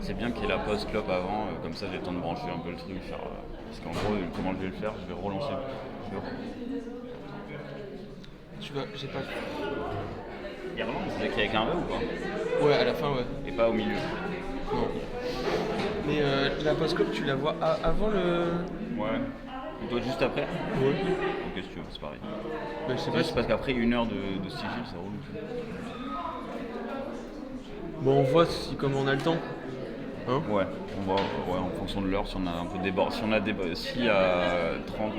c'est bien qu'il y ait la pause clope avant, comme ça j'ai le temps de brancher un peu le truc, parce qu'en gros, comment je vais le faire, je vais relancer. J'ai pas. Il relance, c'est qu'il y a avec un E ou pas? Ouais, à la fin, ouais. Et pas au milieu. Non. Mais la post-clope, tu la vois avant le. Ouais. Et toi juste après? Ouais. Ok, si tu veux, c'est pareil. Bah, je sais C'est pas. juste parce qu'après 1 heure de sigil, ça roule. Bon, on voit comment on a le temps. Hein? Ouais, on voit en fonction de l'heure si on a un peu débordé. Si à 30,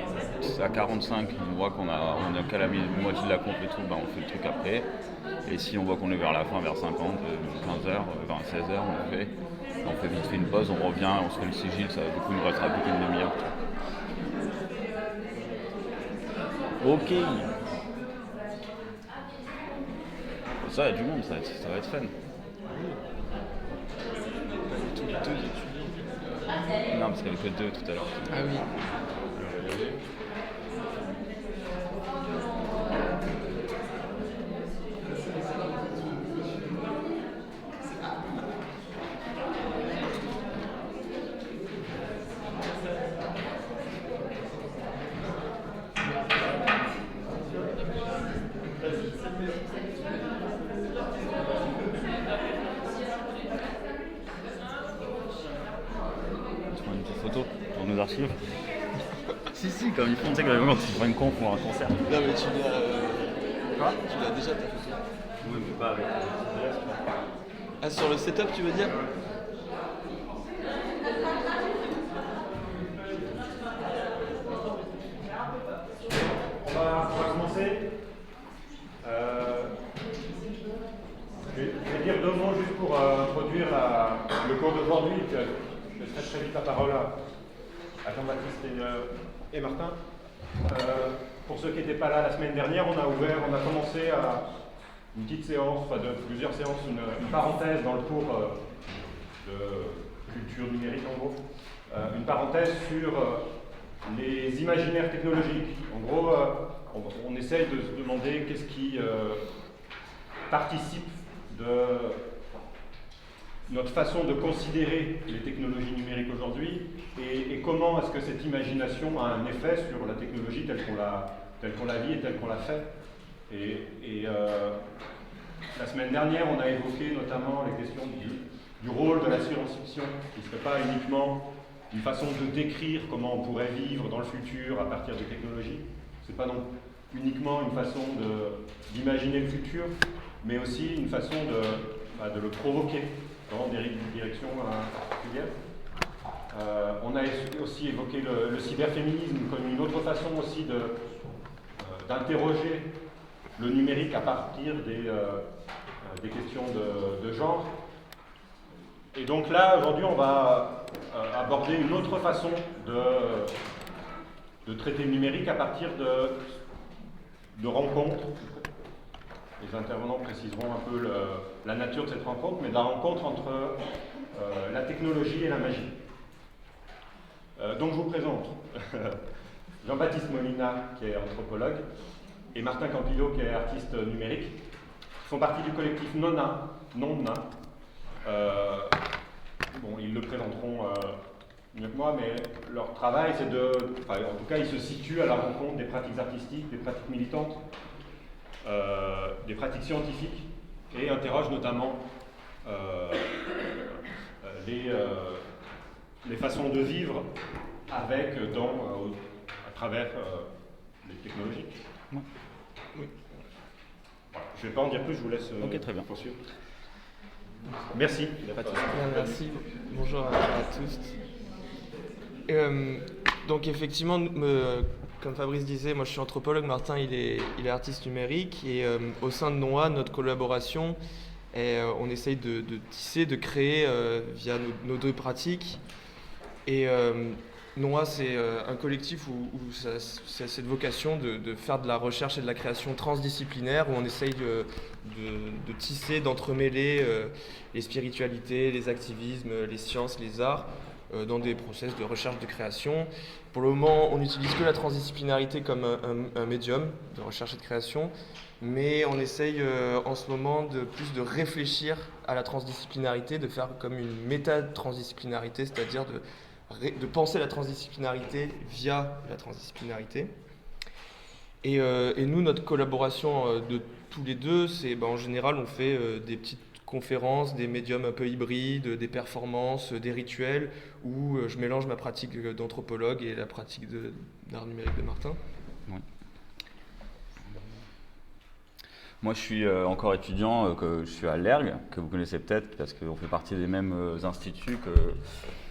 à 45, on voit qu'on a qu'à la moitié de la compte et tout, bah on fait le truc après. Et si on voit qu'on est vers la fin, vers 50, 15h, 16h, on fait vite fait une pause, on revient, on se fait le sigil, ça du coup il ne restera plus qu'une demi-heure. Ok. Ça, il y a du monde, ça va être fun. Non, parce qu'il n'y avait que 2 tout à l'heure. Ah oui. Tu prends une petite photo pour nos archives. Si, comme ils font, tu sais, quand ils font une conf ou un concert. Non, mais tu l'as. Quoi? Tu l'as déjà ta photo. Oui, mais pas avec. Ah, sur le setup, tu veux dire? On va commencer. Je vais dire 2 mots juste pour introduire le cours d'aujourd'hui. Je laisserai très vite la parole à Jean-Baptiste et Martin. Pour ceux qui n'étaient pas là la semaine dernière, on a commencé à une petite séance, enfin de plusieurs séances, une parenthèse dans le cours de culture numérique en gros. Une parenthèse sur les imaginaires technologiques. En gros, on essaye de se demander qu'est-ce qui participe de notre façon de considérer les technologies numériques aujourd'hui et comment est-ce que cette imagination a un effet sur la technologie telle qu'on la vit et telle qu'on la fait. Et la semaine dernière, on a évoqué notamment les questions du rôle de la science-fiction, qui ne serait pas uniquement une façon de décrire comment on pourrait vivre dans le futur à partir des technologies. Ce n'est pas non uniquement une façon d'imaginer le futur, mais aussi une façon de le provoquer dans des directions particulières. On a aussi évoqué le cyberféminisme comme une autre façon aussi d'interroger le numérique à partir des questions de genre. Et donc là, aujourd'hui, on va aborder une autre façon de traiter le numérique à partir de rencontres. Les intervenants préciseront un peu la nature de cette rencontre, mais de la rencontre entre la technologie et la magie. Donc je vous présente Jean-Baptiste Molina, qui est anthropologue, et Martin Campillo, qui est artiste numérique. Ils font partie du collectif Nonna. Bon, ils le présenteront mieux que moi, mais leur travail, c'est en tout cas, ils se situent à la rencontre des pratiques artistiques, des pratiques militantes, des pratiques scientifiques, et interrogent notamment les façons de vivre avec, à travers les technologies. Ouais. Oui. Voilà. Je ne vais pas en dire plus, je vous laisse très bien. poursuivre. Merci. Merci. Bonjour à tous. Donc effectivement, comme Fabrice disait, moi je suis anthropologue, Martin il est artiste numérique et au sein de NOA, notre collaboration, on essaye de tisser, de créer via nos 2 pratiques. Et NOA c'est un collectif où c'est cette vocation de faire de la recherche et de la création transdisciplinaire, où on essaye de tisser, d'entremêler les spiritualités, les activismes, les sciences, les arts, dans des process de recherche de création. Pour le moment, on n'utilise que la transdisciplinarité comme un médium de recherche et de création, mais on essaye en ce moment plus de réfléchir à la transdisciplinarité, de faire comme une méta-transdisciplinarité, c'est-à-dire de penser la transdisciplinarité via la transdisciplinarité. Et nous, notre collaboration de tous les deux, c'est en général, on fait des petites conférences, des médiums un peu hybrides, des performances, des rituels, où je mélange ma pratique d'anthropologue et la pratique d'art numérique de Martin. Oui. Moi, je suis encore étudiant, je suis à l'ERG, que vous connaissez peut-être, parce qu'on fait partie des mêmes instituts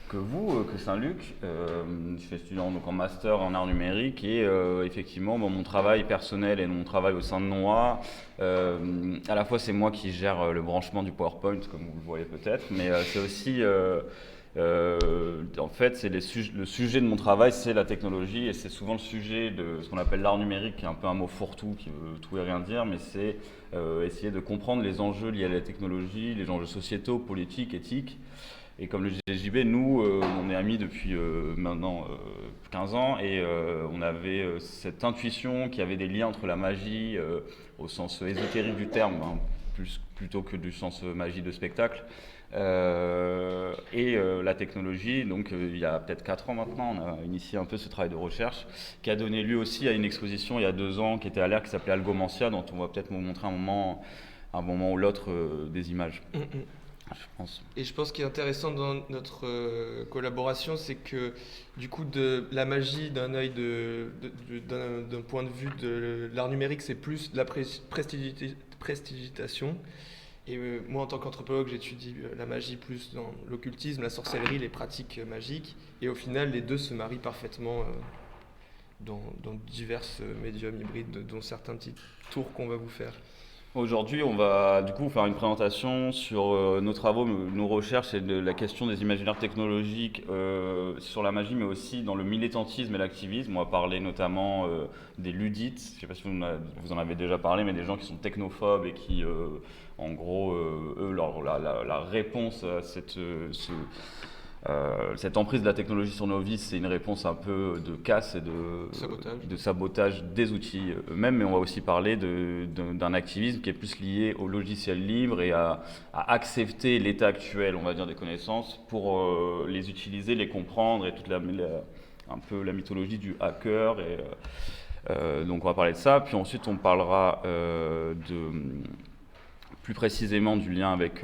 que vous, que Saint-Luc. Je suis étudiant donc, en master en art numérique et effectivement, mon travail personnel et mon travail au sein de NOA, à la fois c'est moi qui gère le branchement du PowerPoint, comme vous le voyez peut-être, mais c'est aussi... en fait, c'est le sujet de mon travail, c'est la technologie et c'est souvent le sujet de ce qu'on appelle l'art numérique, qui est un peu un mot fourre-tout, qui veut tout et rien dire, mais c'est essayer de comprendre les enjeux liés à la technologie, les enjeux sociétaux, politiques, éthiques. Et comme le disait JB, nous, on est amis depuis maintenant 15 ans et on avait cette intuition qu'il y avait des liens entre la magie, au sens ésotérique du terme, hein, plutôt que du sens magie de spectacle, et la technologie. Donc il y a peut-être 4 ans maintenant, on a initié un peu ce travail de recherche qui a donné lieu aussi à une exposition il y a 2 ans qui était à l'ERG, qui s'appelait Algomancia, dont on va peut-être vous montrer un moment ou l'autre des images. Je pense. Et je pense ce qui est intéressant dans notre collaboration, c'est que du coup de la magie d'un œil d'un point de vue de l'art numérique, c'est plus de la prestidigitation. Et moi en tant qu'anthropologue, j'étudie la magie plus dans l'occultisme, la sorcellerie, les pratiques magiques. Et au final, les deux se marient parfaitement dans divers médiums hybrides, dont certains petits tours qu'on va vous faire. Aujourd'hui, on va du coup faire une présentation sur nos travaux, nos recherches et de la question des imaginaires technologiques sur la magie, mais aussi dans le militantisme et l'activisme. On va parler notamment des ludites. Je ne sais pas si vous en avez déjà parlé, mais des gens qui sont technophobes et qui, en gros, eux, la réponse à cette emprise de la technologie sur nos vies, c'est une réponse un peu de casse et de sabotage des outils eux-mêmes, mais on va aussi parler d'un activisme qui est plus lié au logiciel libre et à accepter l'état actuel, on va dire, des connaissances pour les utiliser, les comprendre et toute un peu la mythologie du hacker. Donc on va parler de ça, puis ensuite on parlera plus précisément du lien avec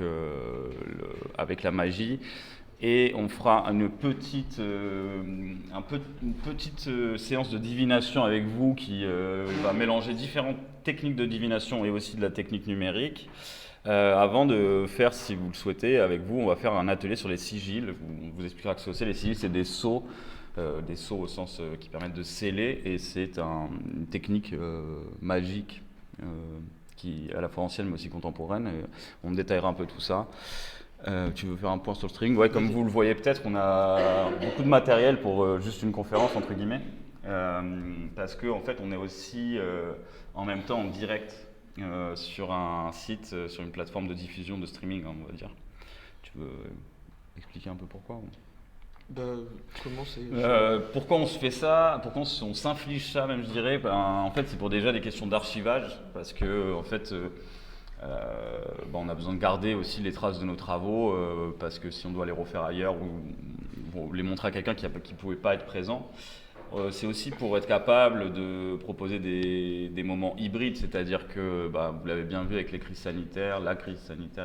la magie. Et on fera une petite séance de divination avec vous qui va mélanger différentes techniques de divination et aussi de la technique numérique. Avant de faire, si vous le souhaitez, avec vous, on va faire un atelier sur les sigils. On vous expliquera ce que c'est. Les sigils, c'est des sceaux au sens qui permettent de sceller, et c'est une technique magique qui est à la fois ancienne mais aussi contemporaine. Et on détaillera un peu tout ça. Tu veux faire un point sur le streaming? Ouais, comme vous le voyez peut-être, on a beaucoup de matériel pour juste une conférence, entre guillemets, parce qu'en fait, on est aussi en même temps en direct sur un site, sur une plateforme de diffusion de streaming, hein, on va dire. Tu veux expliquer un peu pourquoi? Comment c'est Pourquoi on se fait ça? Pourquoi on s'inflige ça, même, je dirais? En fait, c'est pour déjà des questions d'archivage, parce que en fait, on a besoin de garder aussi les traces de nos travaux, parce que si on doit les refaire ailleurs ou les montrer à quelqu'un qui ne pouvait pas être présent, c'est aussi pour être capable de proposer des moments hybrides, c'est-à-dire que vous l'avez bien vu avec la crise sanitaire,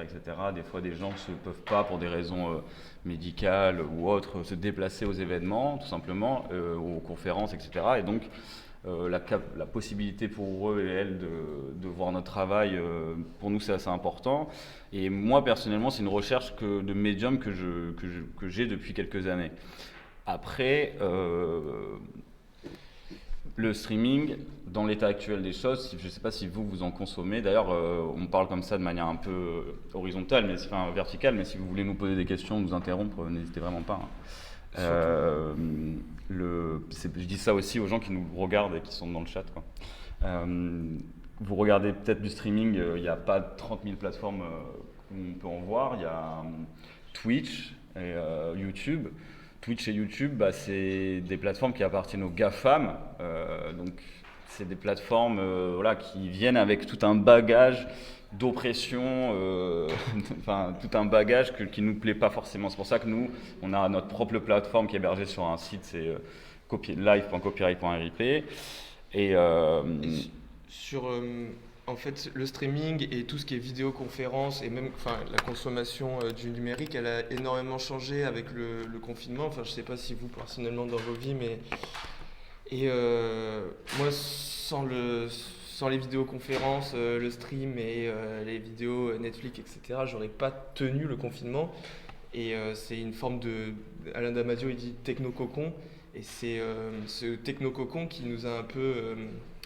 etc. Des fois, des gens ne peuvent pas, pour des raisons médicales ou autres, se déplacer aux événements, tout simplement, aux conférences, etc. Et donc, la possibilité pour eux et elles de voir notre travail, pour nous, c'est assez important. Et moi, personnellement, c'est une recherche de médium que j'ai depuis quelques années. Après, le streaming, dans l'état actuel des choses, je ne sais pas si vous en consommez. D'ailleurs, on parle comme ça de manière un peu horizontale, verticale, mais si vous voulez nous poser des questions, nous interrompre, n'hésitez vraiment pas. Je dis ça aussi aux gens qui nous regardent et qui sont dans le chat, quoi. Vous regardez peut-être du streaming, il n'y a pas 30 000 plateformes où on peut en voir. Il y a Twitch et YouTube. Twitch et YouTube, bah, c'est des plateformes qui appartiennent aux GAFAM. Donc, c'est des plateformes voilà, qui viennent avec tout un bagage d'oppression, enfin, tout un bagage qui ne nous plaît pas forcément. C'est pour ça que nous, on a notre propre plateforme qui est hébergée sur un site, c'est live.copyright.rip. Et sur en fait le streaming et tout ce qui est vidéoconférence et même enfin, la consommation du numérique, elle a énormément changé avec le confinement. Enfin, je sais pas si vous personnellement dans vos vies, mais moi sans les vidéoconférences, le stream et les vidéos Netflix, etc., j'aurais pas tenu le confinement. Et c'est une forme de, Alain Damasio il dit techno-cocon, et c'est ce techno-cocon qui nous a un peu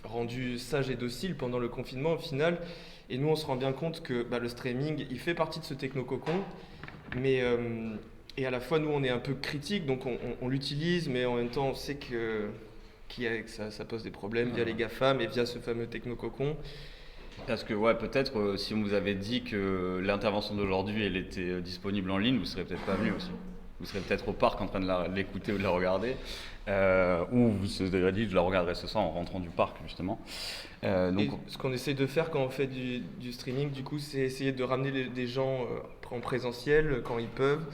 rendu sages et dociles pendant le confinement au final. Et nous on se rend bien compte que le streaming il fait partie de ce techno-cocon, mais et à la fois nous on est un peu critique, donc on l'utilise, mais en même temps on sait que ça pose des problèmes via les GAFAM et via ce fameux techno-cocon. parce que ouais, peut-être si on vous avait dit que l'intervention d'aujourd'hui elle était disponible en ligne, vous serez peut-être pas venu aussi. Vous serez peut-être au parc en train de l'écouter ou de la regarder, ou vous serez dit je la regarderai ce soir en rentrant du parc justement. Donc, ce qu'on essaie de faire quand on fait du streaming, du coup, c'est essayer de ramener des gens en présentiel quand ils peuvent,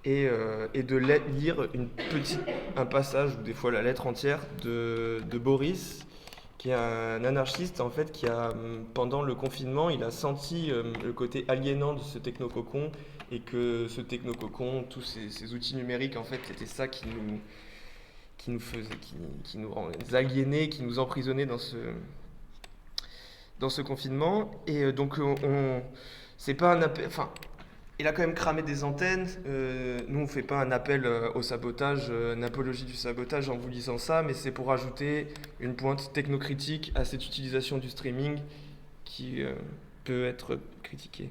et de lire un passage ou des fois la lettre entière de Boris, qui est un anarchiste en fait, qui a pendant le confinement, il a senti le côté aliénant de ce technococon, et que ce technococon, tous ces outils numériques en fait, c'était ça qui nous faisait, qui nous aliénait, qui nous emprisonnait dans ce confinement. Et donc c'est pas un appel, enfin il a quand même cramé des antennes. Nous on fait pas un appel au sabotage, une apologie du sabotage en vous lisant ça, mais c'est pour ajouter une pointe technocritique à cette utilisation du streaming qui peut être critiquée.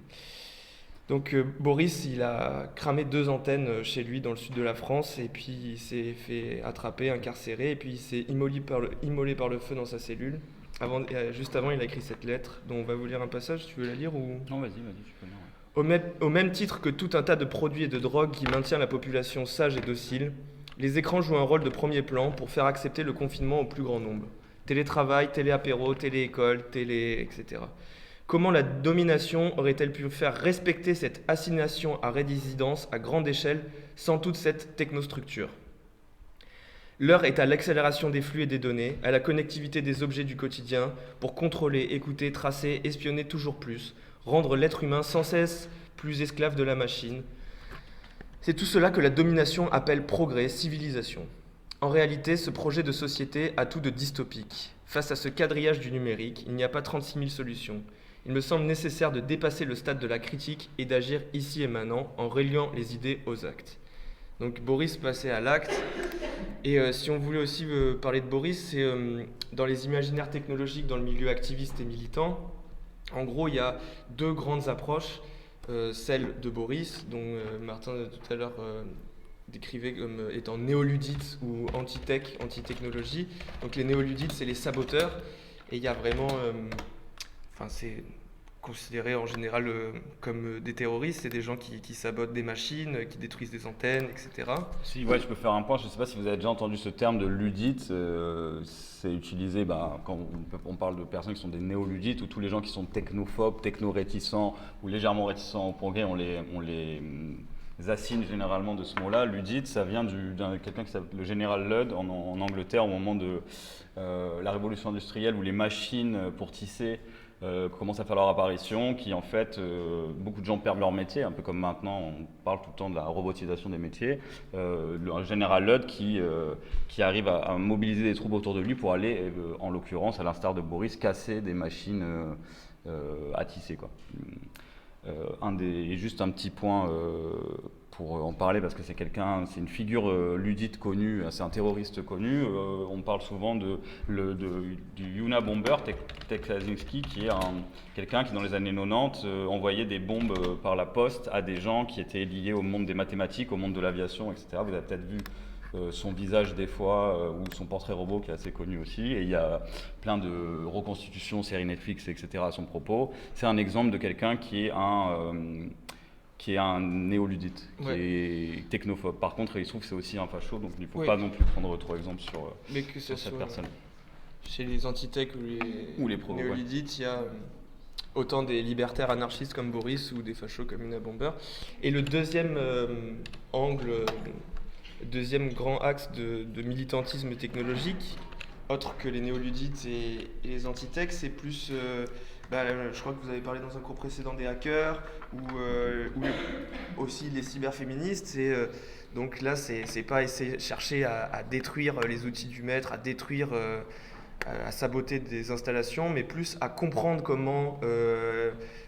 Donc Boris, il a cramé 2 antennes chez lui dans le sud de la France, et puis il s'est fait attraper, incarcéré, et puis il s'est immolé par le feu dans sa cellule. Juste avant, il a écrit cette lettre, dont on va vous lire un passage. Tu veux la lire ou... Non, vas-y, tu peux lire. Ouais. Au même titre que tout un tas de produits et de drogues qui maintient la population sage et docile, les écrans jouent un rôle de premier plan pour faire accepter le confinement au plus grand nombre. Télétravail, télé-apéro, télé-école, etc. Comment la domination aurait-elle pu faire respecter cette assignation à résidence à grande échelle sans toute cette technostructure ? L'heure est à l'accélération des flux et des données, à la connectivité des objets du quotidien pour contrôler, écouter, tracer, espionner toujours plus, rendre l'être humain sans cesse plus esclave de la machine. C'est tout cela que la domination appelle progrès, civilisation. En réalité, ce projet de société a tout de dystopique. Face à ce quadrillage du numérique, il n'y a pas 36 000 solutions. Il me semble nécessaire de dépasser le stade de la critique et d'agir ici et maintenant en reliant les idées aux actes. Donc Boris passait à l'acte. Et si on voulait aussi parler de Boris, c'est dans les imaginaires technologiques dans le milieu activiste et militant. En gros, il y a 2 grandes approches. Celle de Boris, dont Martin tout à l'heure décrivait comme étant néoludites ou anti-tech, anti-technologie. Donc les néoludites, c'est les saboteurs. Et il y a vraiment... c'est considéré en général comme des terroristes, c'est des gens qui sabotent des machines, qui détruisent des antennes, etc. Si, ouais, je peux faire un point. Je ne sais pas si vous avez déjà entendu ce terme de ludite. C'est utilisé quand on parle de personnes qui sont des néoludites, ou tous les gens qui sont technophobes, techno-réticents ou légèrement réticents au progrès, on les assigne généralement de ce mot-là. Ludite, ça vient d'un quelqu'un qui s'appelle le général Ludd en Angleterre au moment de la révolution industrielle, où les machines pour tisser commencent à faire leur apparition, qui en fait, beaucoup de gens perdent leur métier, un peu comme maintenant on parle tout le temps de la robotisation des métiers. Un général Ludd qui arrive à mobiliser des troupes autour de lui pour aller, en l'occurrence, à l'instar de Boris, casser des machines à tisser, quoi. Juste un petit point pour en parler, parce que c'est une figure ludite connue, c'est un terroriste connu. On parle souvent du Yuna Bomber, Tek Kaczynski, qui est quelqu'un qui dans les années 90 envoyait des bombes par la poste à des gens qui étaient liés au monde des mathématiques, au monde de l'aviation, etc. Vous avez peut-être vu son visage des fois, ou son portrait robot qui est assez connu aussi, et il y a plein de reconstitutions, séries Netflix, etc. à son propos. C'est un exemple de quelqu'un qui est qui est un néoludite, qui Ouais. est technophobe. Par contre, il se trouve que c'est aussi un facho, donc il ne faut Oui. pas non plus prendre trop exemple sur, Mais que ce sur cette soit personne. chez les antithèques Ou les pros, néoludites, il y a autant des libertaires anarchistes comme Boris ou des fachos comme Una Bomber. Et le deuxième angle, deuxième grand axe de militantisme technologique, autre que les néoludites et les antithèques, c'est plus, je crois que vous avez parlé dans un cours précédent des hackers, ou aussi les cyberféministes. Donc là, c'est pas chercher à détruire les outils du maître, à détruire, à saboter des installations, mais plus à comprendre comment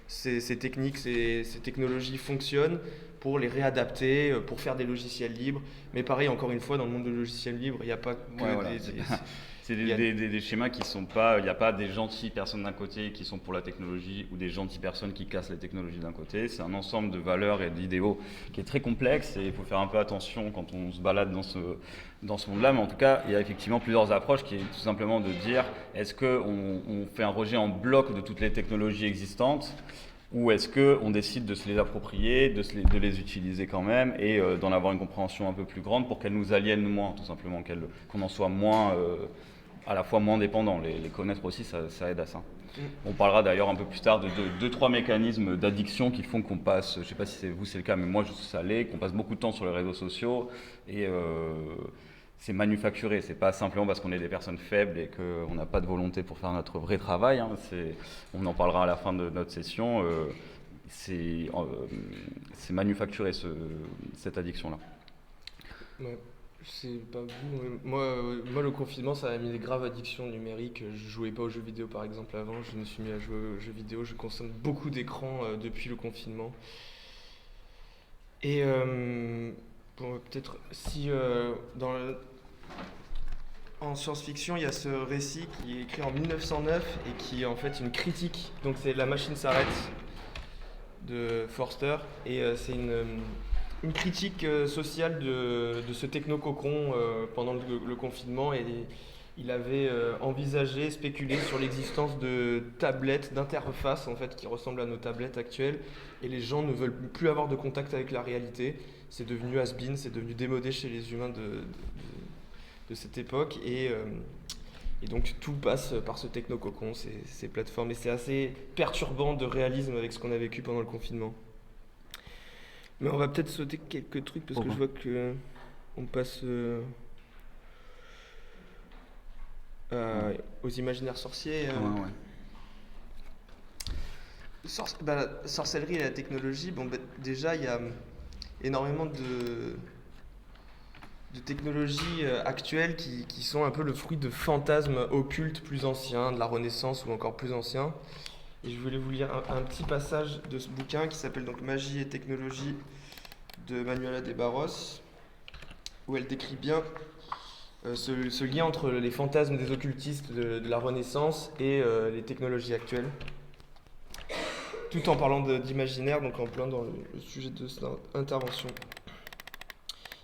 ces techniques, ces technologies fonctionnent pour les réadapter, pour faire des logiciels libres. Mais pareil, encore une fois, dans le monde du logiciel libre, il n'y a pas que Ouais, voilà, c'est des schémas qui sont pas. Il n'y a pas des gentilles personnes d'un côté qui sont pour la technologie ou des gentilles personnes qui cassent les technologies d'un côté. C'est un ensemble de valeurs et d'idéaux qui est très complexe et il faut faire un peu attention quand on se balade dans ce monde-là. Mais en tout cas, il y a effectivement plusieurs approches qui est tout simplement de dire est-ce qu'on fait un rejet en bloc de toutes les technologies existantes ou est-ce qu'on décide de se les approprier, de les utiliser quand même et d'en avoir une compréhension un peu plus grande pour qu'elles nous aliènent moins, tout simplement, qu'on en soit moins, à la fois moins dépendant. Les connaître aussi, ça aide à ça. On parlera d'ailleurs un peu plus tard de 2-3 mécanismes d'addiction qui font qu'on passe, je ne sais pas si c'est le cas, mais moi ça l'est, qu'on passe beaucoup de temps sur les réseaux sociaux et c'est manufacturé, c'est pas simplement parce qu'on est des personnes faibles et qu'on n'a pas de volonté pour faire notre vrai travail, hein, on en parlera à la fin de notre session, c'est manufacturé cette addiction-là. Ouais, c'est pas vous. Moi, le confinement, ça m'a mis des graves addictions numériques. Je jouais pas aux jeux vidéo par exemple avant, je me suis mis à jouer aux jeux vidéo, je consomme beaucoup d'écrans depuis le confinement. Et bon, peut-être si en science-fiction, il y a ce récit qui est écrit en 1909 et qui est en fait une critique. Donc c'est La machine s'arrête de Forster et c'est une critique sociale de ce technococon pendant le confinement et il avait envisagé, spéculé sur l'existence de tablettes, d'interfaces en fait qui ressemblent à nos tablettes actuelles et les gens ne veulent plus avoir de contact avec la réalité. C'est devenu has-been, c'est devenu démodé chez les humains de cette époque et donc tout passe par ce technococon, ces plateformes et c'est assez perturbant de réalisme avec ce qu'on a vécu pendant le confinement. Mais on va peut-être sauter quelques trucs parce que je vois que on passe aux imaginaires sorciers. La sorcellerie et la technologie, déjà il y a énormément de technologies actuelles qui sont un peu le fruit de fantasmes occultes plus anciens, de la Renaissance ou encore plus anciens. Et je voulais vous lire un petit passage de ce bouquin qui s'appelle donc Magie et technologie de Manuela de Barros, où elle décrit bien ce lien entre les fantasmes des occultistes de la Renaissance et les technologies actuelles, tout en parlant d'imaginaire, donc en plein dans le sujet de cette intervention.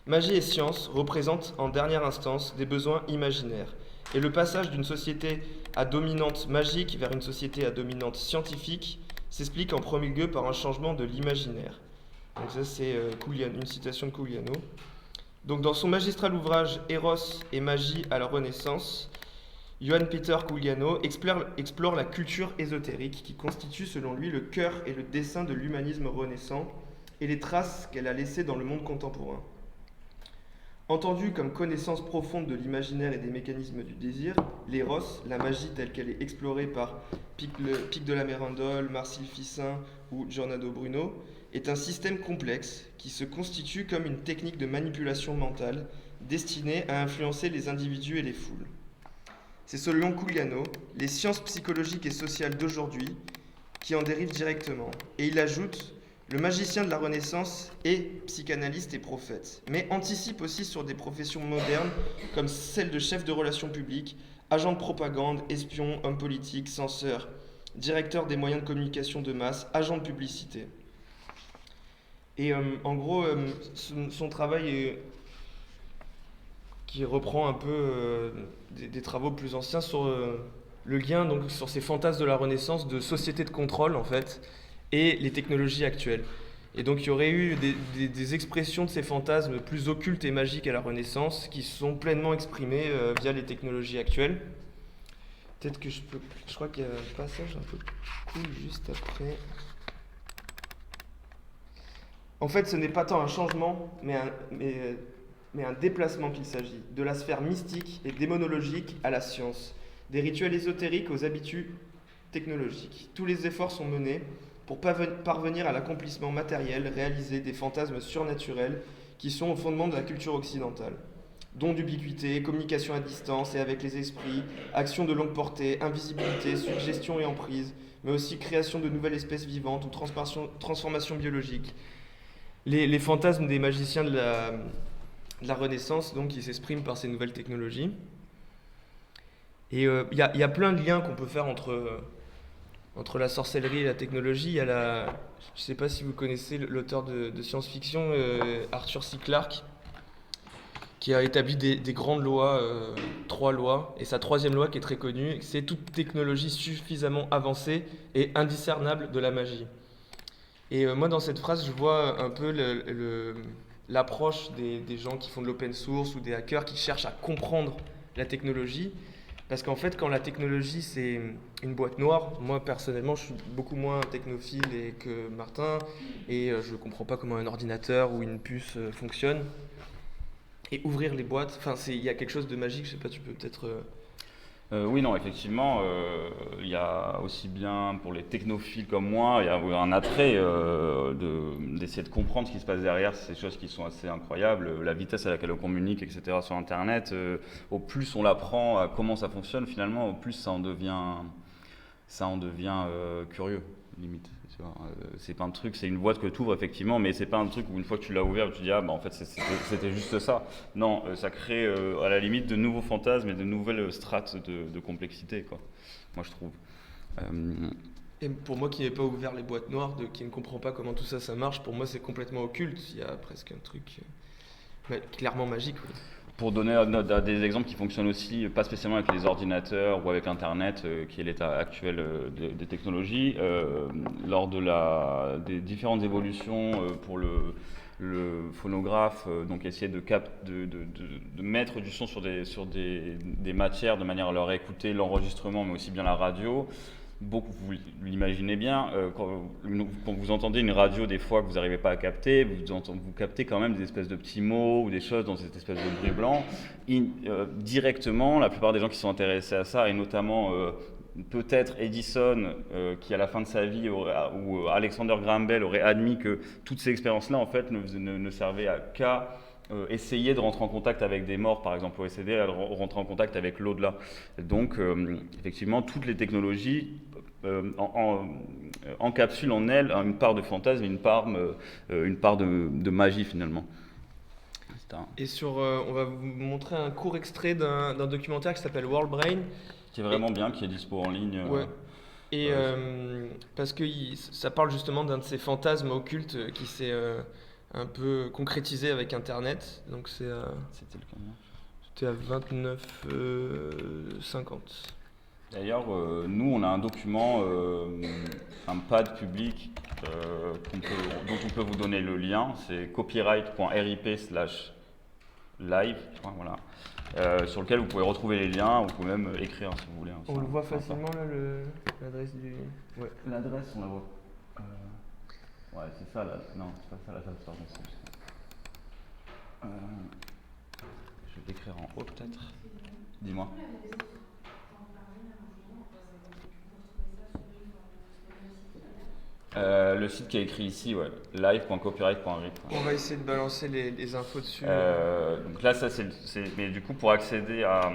Magie et science représentent en dernière instance des besoins imaginaires, et le passage d'une société à dominante magique vers une société à dominante scientifique s'explique en premier lieu par un changement de l'imaginaire. Donc ça c'est une citation de Couliano. Donc dans son magistral ouvrage Eros et magie à la Renaissance, Johann Peter Couliano explore la culture ésotérique qui constitue selon lui le cœur et le dessein de l'humanisme renaissant et les traces qu'elle a laissées dans le monde contemporain. Entendue comme connaissance profonde de l'imaginaire et des mécanismes du désir, l'éros, la magie telle qu'elle est explorée par Pic de la Mérindole, Marcille Ficin ou Giordano Bruno, est un système complexe qui se constitue comme une technique de manipulation mentale destinée à influencer les individus et les foules. C'est selon Couliano les sciences psychologiques et sociales d'aujourd'hui qui en dérivent directement. Et il ajoute: le magicien de la Renaissance est psychanalyste et prophète, mais anticipe aussi sur des professions modernes comme celle de chef de relations publiques, agent de propagande, espion, homme politique, censeur, directeur des moyens de communication de masse, agent de publicité. Et en gros, son travail qui reprend un peu des travaux plus anciens sur le lien donc, sur ces fantasmes de la Renaissance de société de contrôle en fait, et les technologies actuelles. Et donc il y aurait eu des expressions de ces fantasmes plus occultes et magiques à la Renaissance qui sont pleinement exprimées via les technologies actuelles. Peut-être que je crois qu'il y a un passage un peu cool juste après. En fait, ce n'est pas tant un changement, mais un déplacement qu'il s'agit, de la sphère mystique et démonologique à la science, des rituels ésotériques aux habitudes technologiques. Tous les efforts sont menés pour parvenir à l'accomplissement matériel réalisé des fantasmes surnaturels qui sont au fondement de la culture occidentale. Dons d'ubiquité, communication à distance et avec les esprits, action de longue portée, invisibilité, suggestion et emprise, mais aussi création de nouvelles espèces vivantes ou transformation biologique. Les fantasmes des magiciens de la Renaissance, donc, qui s'expriment par ces nouvelles technologies. Et il y a plein de liens qu'on peut faire entre la sorcellerie et la technologie. Je ne sais pas si vous connaissez l'auteur de science-fiction, Arthur C. Clarke, qui a établi des grandes lois, 3 lois. Et sa 3e loi, qui est très connue, c'est toute technologie suffisamment avancée et indiscernable de la magie. Et moi, dans cette phrase, je vois un peu l'approche des gens qui font de l'open source ou des hackers qui cherchent à comprendre la technologie. Parce qu'en fait, quand la technologie, c'est une boîte noire, moi, personnellement, je suis beaucoup moins technophile que Martin, et je ne comprends pas comment un ordinateur ou une puce fonctionne. Et ouvrir les boîtes, il y a quelque chose de magique, je ne sais pas, tu peux peut-être... Oui, non, effectivement, il y a aussi bien pour les technophiles comme moi, il y a un attrait d'essayer de comprendre ce qui se passe derrière ces choses qui sont assez incroyables, la vitesse à laquelle on communique, etc. sur Internet. Au plus on apprend à comment ça fonctionne, finalement, au plus ça en devient curieux, limite. C'est pas un truc, c'est une boîte que tu ouvres effectivement, mais c'est pas un truc où une fois que tu l'as ouvert, tu te dis ah bah en fait c'était juste ça. Non, ça crée à la limite de nouveaux fantasmes et de nouvelles strates de complexité, quoi. Moi je trouve. Et pour moi qui n'ai pas ouvert les boîtes noires, qui ne comprend pas comment tout ça marche, pour moi c'est complètement occulte. Il y a presque un truc clairement magique. Oui. Pour donner des exemples qui fonctionnent aussi, pas spécialement avec les ordinateurs ou avec Internet, qui est l'état actuel des technologies, lors des différentes évolutions pour le phonographe, donc essayer de mettre du son sur des matières de manière à leur écouter l'enregistrement, mais aussi bien la radio. Beaucoup, vous l'imaginez bien, quand vous entendez une radio des fois que vous n'arrivez pas à capter, vous captez quand même des espèces de petits mots ou des choses dans cette espèce de bruit blanc. Directement, la plupart des gens qui sont intéressés à ça, et notamment peut-être Edison, qui à la fin de sa vie, ou Alexander Graham Bell aurait admis que toutes ces expériences-là en fait ne servaient qu'à essayer de rentrer en contact avec des morts, par exemple, essayer de rentrer en contact avec l'au-delà. Donc, effectivement, toutes les technologies encapsulent en elles une part de fantasme et une part de magie, finalement. Et on va vous montrer un court extrait d'un documentaire qui s'appelle World Brain. Qui est vraiment bien, qui est dispo en ligne. Ouais. Et parce que ça parle justement d'un de ces fantasmes occultes qui s'est un peu concrétisé avec Internet. Donc c'était le combien ? C'était à 29,50. D'ailleurs, nous, on a un document, un pad public dont on peut vous donner le lien. C'est copyright.rip/live, voilà, sur lequel vous pouvez retrouver les liens. Vous pouvez même écrire si vous voulez. On le voit facilement là, l'adresse du... Ouais. L'adresse, on la voit. Ouais, c'est ça là. Non, c'est pas ça la plateforme. Je vais l'écrire en haut peut-être. Dis-moi. Le site qui est écrit ici, ouais, live.copyright.rip. On va essayer de balancer les infos dessus. Donc là, ça mais du coup, pour accéder à...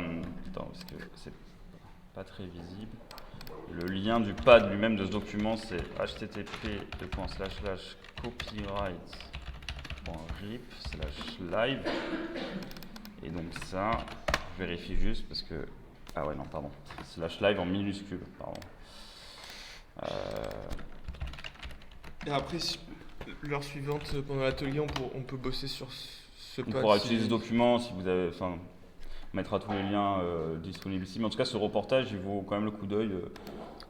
Attends, parce que c'est pas très visible. Le lien du pad lui-même de ce document, c'est http://copyright.rip/live. Et donc ça, je vérifie juste parce que... Ah ouais, non, pardon. /live en minuscule, pardon. Et après, l'heure suivante, pendant l'atelier, on peut bosser sur ce pad. On pourra utiliser ce document si vous avez... Enfin, on mettra tous les liens disponibles ici. Mais en tout cas, ce reportage, il vaut quand même le coup d'œil.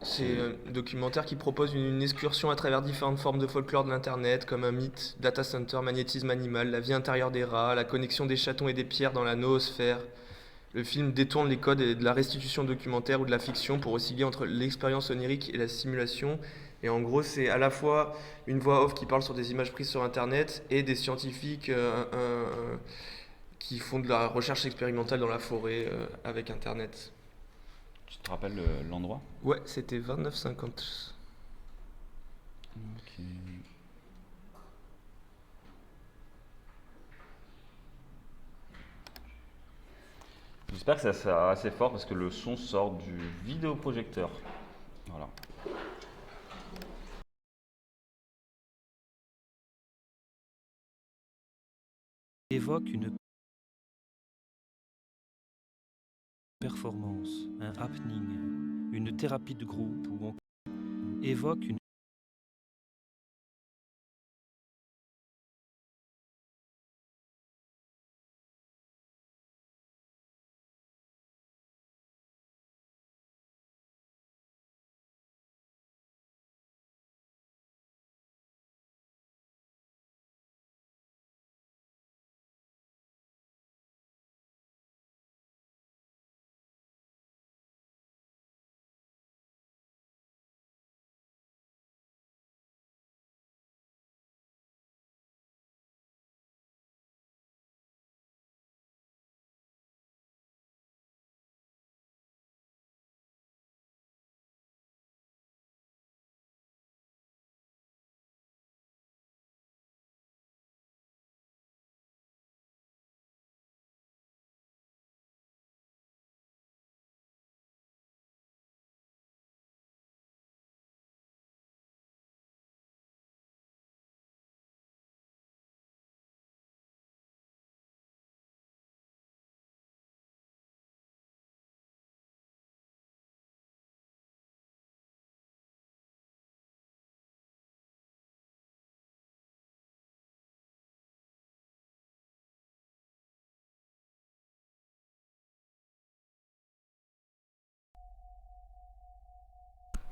C'est un documentaire qui propose une excursion à travers différentes formes de folklore de l'Internet, comme un mythe, data center, magnétisme animal, la vie intérieure des rats, la connexion des chatons et des pierres dans la noosphère. Le film détourne les codes de la restitution documentaire ou de la fiction pour osciller entre l'expérience onirique et la simulation. Et en gros, c'est à la fois une voix off qui parle sur des images prises sur Internet et des scientifiques qui font de la recherche expérimentale dans la forêt avec Internet. Tu te rappelles l'endroit? Ouais, c'était 29,50. Ok. J'espère que ça sera assez fort parce que le son sort du vidéoprojecteur. Voilà. Évoque une performance, un happening, une thérapie de groupe où on évoque une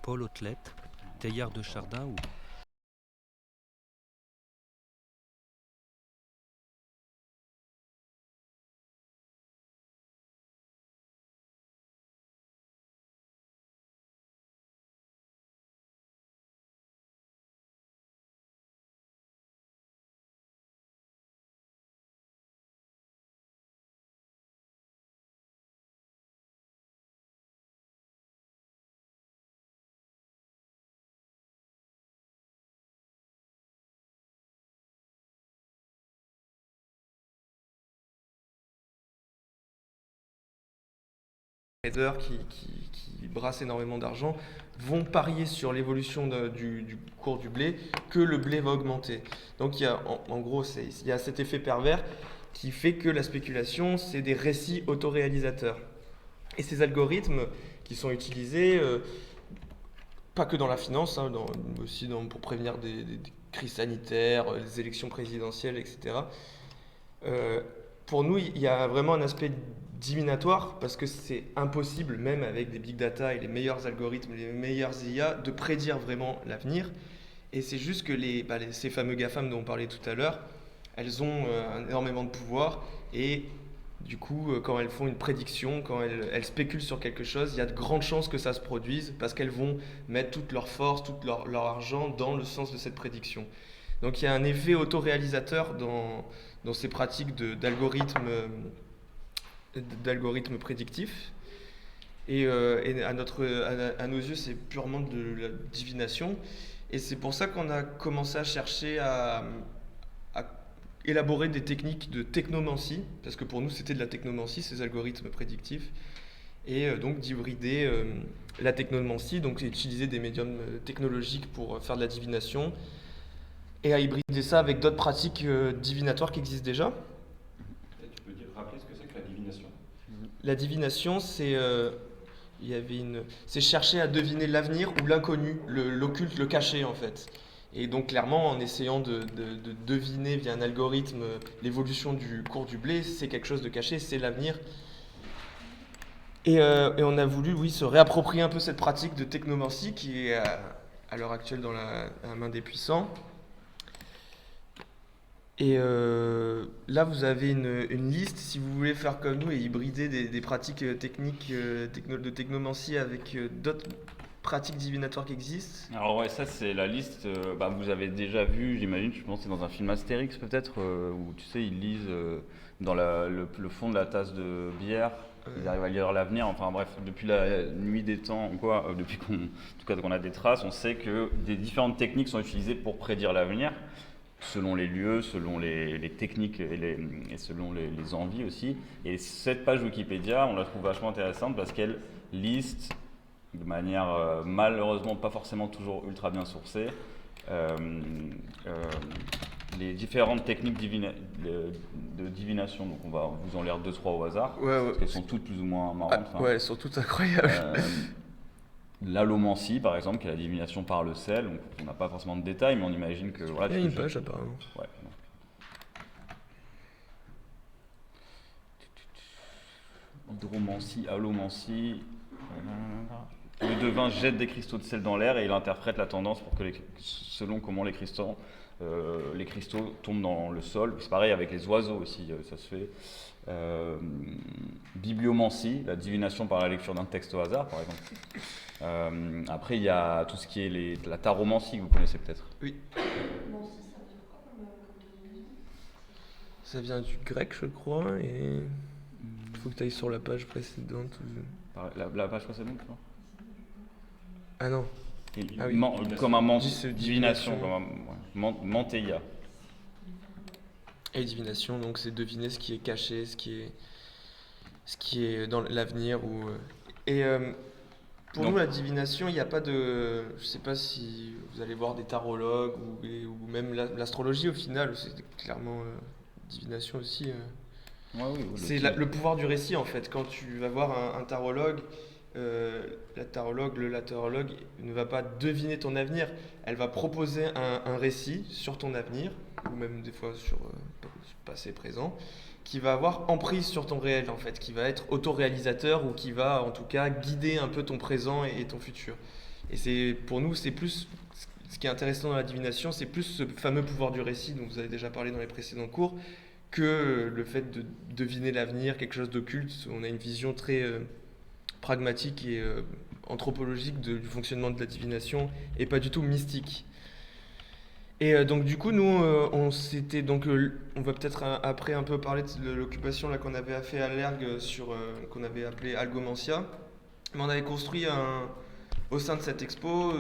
Paul Autelette, Teilhard de Chardin ou Traders qui brassent énormément d'argent vont parier sur l'évolution du cours du blé, que le blé va augmenter. Donc il y a, en gros, il y a cet effet pervers qui fait que la spéculation, c'est des récits autoréalisateurs. Et ces algorithmes qui sont utilisés, pas que dans la finance, hein, aussi pour prévenir des crises sanitaires, les élections présidentielles, etc. Pour nous, il y a vraiment un aspect divinatoire parce que c'est impossible, même avec des big data et les meilleurs algorithmes, les meilleurs IA, de prédire vraiment l'avenir. Et c'est juste que ces fameux GAFAM dont on parlait tout à l'heure, elles ont énormément de pouvoir et du coup, quand elles font une prédiction, quand elles spéculent sur quelque chose, il y a de grandes chances que ça se produise parce qu'elles vont mettre toute leur force, tout leur argent dans le sens de cette prédiction. Donc il y a un effet autoréalisateur dans ces pratiques d'algorithmes prédictifs. Et à nos yeux, c'est purement de la divination. Et c'est pour ça qu'on a commencé à chercher à élaborer des techniques de technomancie, parce que pour nous, c'était de la technomancie, ces algorithmes prédictifs. Et donc d'hybrider la technomancie, donc utiliser des médiums technologiques pour faire de la divination, et à hybrider ça avec d'autres pratiques divinatoires qui existent déjà. Tu peux rappeler ce que c'est que la divination? La divination, c'est chercher à deviner l'avenir ou l'inconnu, l'occulte, le caché en fait. Et donc clairement, en essayant de deviner via un algorithme l'évolution du cours du blé, c'est quelque chose de caché, c'est l'avenir. Et on a voulu, oui, se réapproprier un peu cette pratique de technomancie qui est à l'heure actuelle dans la main des puissants. Et là, vous avez une liste, si vous voulez faire comme nous et hybrider des pratiques techniques de technomancie avec d'autres pratiques divinatoires qui existent. Alors ouais, ça c'est la liste, vous avez déjà vu, j'imagine, je pense que c'est dans un film Astérix peut-être, où tu sais, ils lisent dans le fond de la tasse de bière, ils arrivent à lire l'avenir, enfin bref, depuis la nuit des temps, depuis en tout cas qu'on a des traces, on sait que des différentes techniques sont utilisées pour prédire l'avenir, selon les lieux, selon les techniques et selon les envies aussi. Et cette page Wikipédia, on la trouve vachement intéressante parce qu'elle liste de manière malheureusement pas forcément toujours ultra bien sourcée les différentes techniques de divination. Donc on va vous en lire 2-3 au hasard, parce qu'elles sont toutes plus ou moins marrantes. Ouais, elles sont toutes incroyables. L'allomancie, par exemple, qui est la divination par le sel. Donc, on n'a pas forcément de détails, mais on imagine que... Voilà, il y a une page, apparemment. Ouais. Hydromancie, allomancie... Le devin jette des cristaux de sel dans l'air et il interprète la tendance pour que selon comment les cristaux tombent dans le sol. C'est pareil avec les oiseaux aussi, ça se fait. Bibliomancie, la divination par la lecture d'un texte au hasard, par exemple. Après, il y a tout ce qui est la taromancie, que vous connaissez peut-être. Oui. Ça vient du grec, je crois, et il faut que tu ailles sur la page précédente. La page précédente, quoi. Ah non. Comme un divination, comme un manteia. Et divination, donc c'est deviner ce qui est caché, ce qui est dans l'avenir. Pour nous, la divination, il n'y a pas de... Je ne sais pas si vous allez voir des tarologues ou même l'astrologie au final, c'est clairement divination aussi. Oui, c'est le pouvoir du récit en fait. Quand tu vas voir un tarologue, la tarologue, le tarologue ne va pas deviner ton avenir, elle va proposer un récit sur ton avenir, ou même des fois sur passé, présent, qui va avoir emprise sur ton réel en fait, qui va être autoréalisateur ou qui va en tout cas guider un peu ton présent et ton futur. Et pour nous, c'est plus ce qui est intéressant dans la divination, c'est plus ce fameux pouvoir du récit dont vous avez déjà parlé dans les précédents cours, que le fait de deviner l'avenir, quelque chose d'occulte. On a une vision très pragmatique et anthropologique du fonctionnement de la divination et pas du tout mystique. Et donc du coup, nous, on va peut-être après un peu parler de l'occupation là qu'on avait fait à l'ERG qu'on avait appelé Algomancia. Mais on avait construit au sein de cette expo,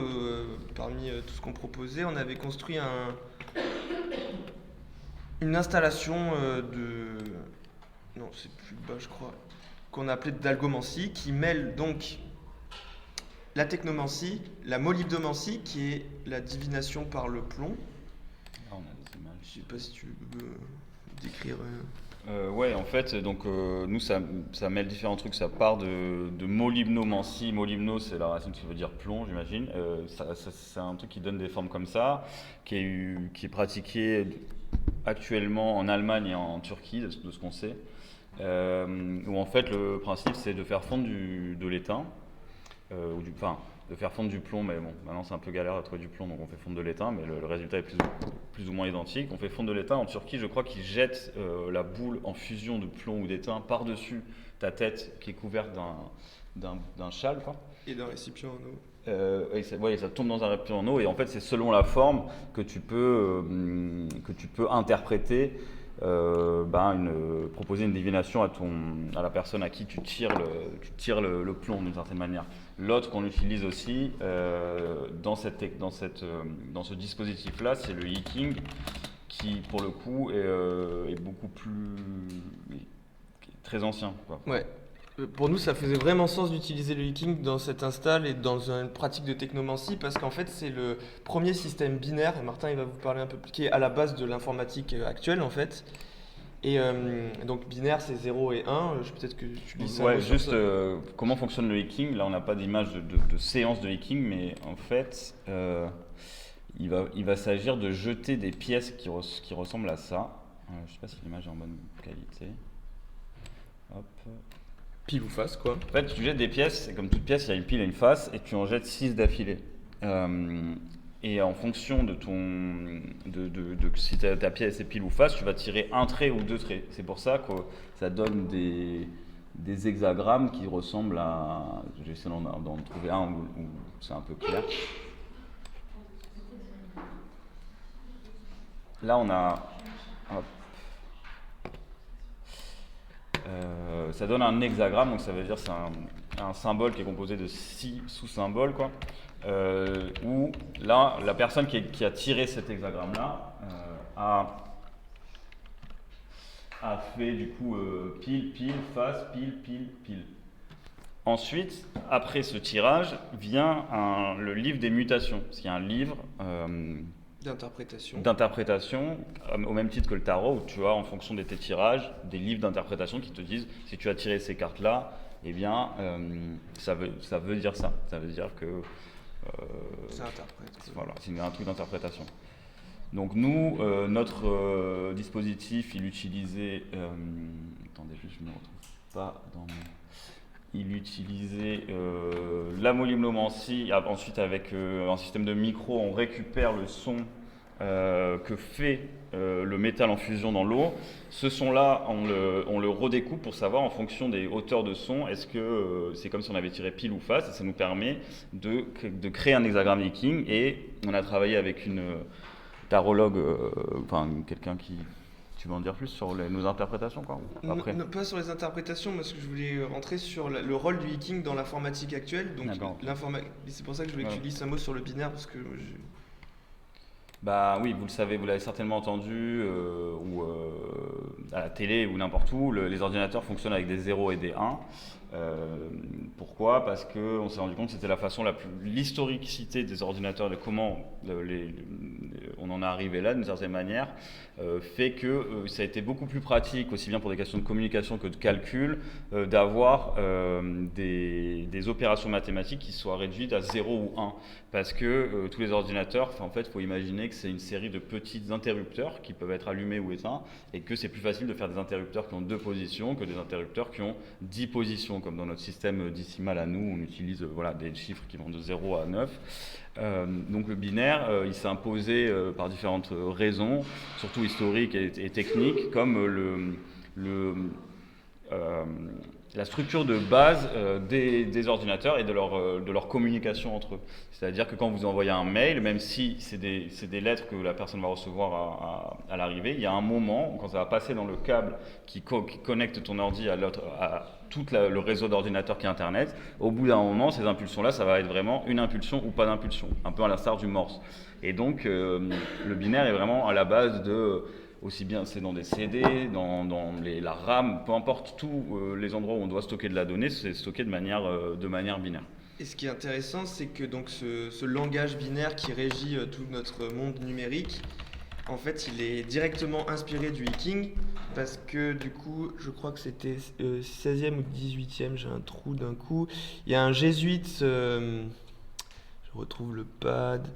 parmi tout ce qu'on proposait, on avait construit une installation non, c'est plus bas, je crois, qu'on a appelé d'algomancie, qui mêle donc la technomancie, la molybdomancie, qui est la divination par le plomb. Là, on a des images. Je sais pas si tu veux décrire. Ouais, en fait, donc nous, ça mêle différents trucs. Ça part de molybnomancie. Molybno, c'est la racine qui veut dire plomb, j'imagine. C'est un truc qui donne des formes comme ça, qui est pratiqué actuellement en Allemagne et en Turquie, de ce qu'on sait. Où en fait, le principe, c'est de faire fondre de l'étain, de faire fondre du plomb, mais bon, maintenant c'est un peu galère à trouver du plomb, donc on fait fondre de l'étain, mais le résultat est plus ou moins identique. On fait fondre de l'étain. En Turquie, je crois qu'ils jettent la boule en fusion de plomb ou d'étain par-dessus ta tête qui est couverte d'un châle, quoi. Et d'un récipient en eau. Et ça tombe dans un récipient en eau, et en fait, c'est selon la forme que tu peux interpréter, proposer une divination à la personne à qui tu tires le plomb d'une certaine manière. L'autre qu'on utilise aussi dans ce dispositif-là, c'est le Yiking, qui pour le coup est beaucoup plus très ancien, quoi. Ouais. Pour nous, ça faisait vraiment sens d'utiliser le Yiking dans cette install et dans une pratique de technomancie, parce qu'en fait, c'est le premier système binaire, et Martin il va vous parler un peu plus, qui est à la base de l'informatique actuelle en fait. Et donc binaire, c'est 0 et 1. Peut-être que tu lis ça. Ouais, juste comment fonctionne le hacking. Là, on n'a pas d'image de séance de hacking, mais en fait, il va s'agir de jeter des pièces qui ressemblent à ça. Je ne sais pas si l'image est en bonne qualité. Hop. Pile ou face, quoi. En fait, tu jettes des pièces, et comme toute pièce, il y a une pile et une face, et tu en jettes 6 d'affilée. Et en fonction de si ta pièce est pile ou face, tu vas tirer un trait ou 2 traits. C'est pour ça que ça donne des hexagrammes qui ressemblent à... J'essaie d'en trouver un où c'est un peu clair. Là, on a... hop. Ça donne un hexagramme, donc ça veut dire que c'est un symbole qui est composé de 6 sous-symboles, quoi. Où là, la personne qui a tiré cet hexagramme-là a fait du coup pile, pile, face, pile, pile, pile. Ensuite, après ce tirage, vient le livre des mutations. Parce qu'il y a un livre d'interprétation, au même titre que le tarot, où tu as, en fonction de tes tirages, des livres d'interprétation qui te disent si tu as tiré ces cartes-là, eh bien, ça veut dire ça. Ça veut dire que. Ça interprète. Voilà, c'est un truc d'interprétation. Donc, nous, notre dispositif, il utilisait. Attendez, juste, je ne me retrouve pas dans mon. Il utilisait la molybdomancie. Ensuite, avec un système de micro, on récupère le son que fait le métal en fusion dans l'eau. Ce son-là, on le redécoupe pour savoir en fonction des hauteurs de son, est-ce que c'est comme si on avait tiré pile ou face, et ça nous permet de créer un hexagramme viking. Et on a travaillé avec une tarologue, quelqu'un qui... Tu veux en dire plus sur nos interprétations, quoi, après? Non, pas sur les interprétations, parce que je voulais rentrer sur le rôle du viking dans l'informatique actuelle. Donc c'est pour ça que je voulais que tu dises un mot sur le binaire, parce que Bah oui, vous le savez, vous l'avez certainement entendu, ou à la télé ou n'importe où, les ordinateurs fonctionnent avec des 0 et des 1. Pourquoi? Parce qu'on s'est rendu compte que c'était la façon l'historicité des ordinateurs, de comment on en est arrivé là d'une certaine manière, fait que ça a été beaucoup plus pratique, aussi bien pour des questions de communication que de calcul, d'avoir des opérations mathématiques qui soient réduites à 0 ou 1. Parce que tous les ordinateurs, en fait, il faut imaginer que c'est une série de petits interrupteurs qui peuvent être allumés ou éteints, et que c'est plus facile de faire des interrupteurs qui ont 2 positions que des interrupteurs qui ont 10 positions, comme dans notre système décimal à nous, on utilise des chiffres qui vont de 0 à 9. Donc le binaire, il s'est imposé par différentes raisons, surtout historiques et techniques, comme la structure de base des ordinateurs et de leur communication entre eux. C'est-à-dire que quand vous envoyez un mail, même si c'est des lettres que la personne va recevoir à l'arrivée, il y a un moment, quand ça va passer dans le câble qui connecte ton ordi à tout le réseau d'ordinateurs qui est Internet, au bout d'un moment, ces impulsions-là, ça va être vraiment une impulsion ou pas d'impulsion, un peu à l'instar du Morse. Et donc, le binaire est vraiment à la base de... Aussi bien c'est dans des CD, dans la RAM, peu importe tous les endroits où on doit stocker de la donnée, c'est stocké de manière binaire. Et ce qui est intéressant, c'est que donc ce langage binaire qui régit tout notre monde numérique, en fait, il est directement inspiré du Viking, parce que du coup, je crois que c'était 16e ou 18e, j'ai un trou d'un coup. Il y a un jésuite, je retrouve le pad...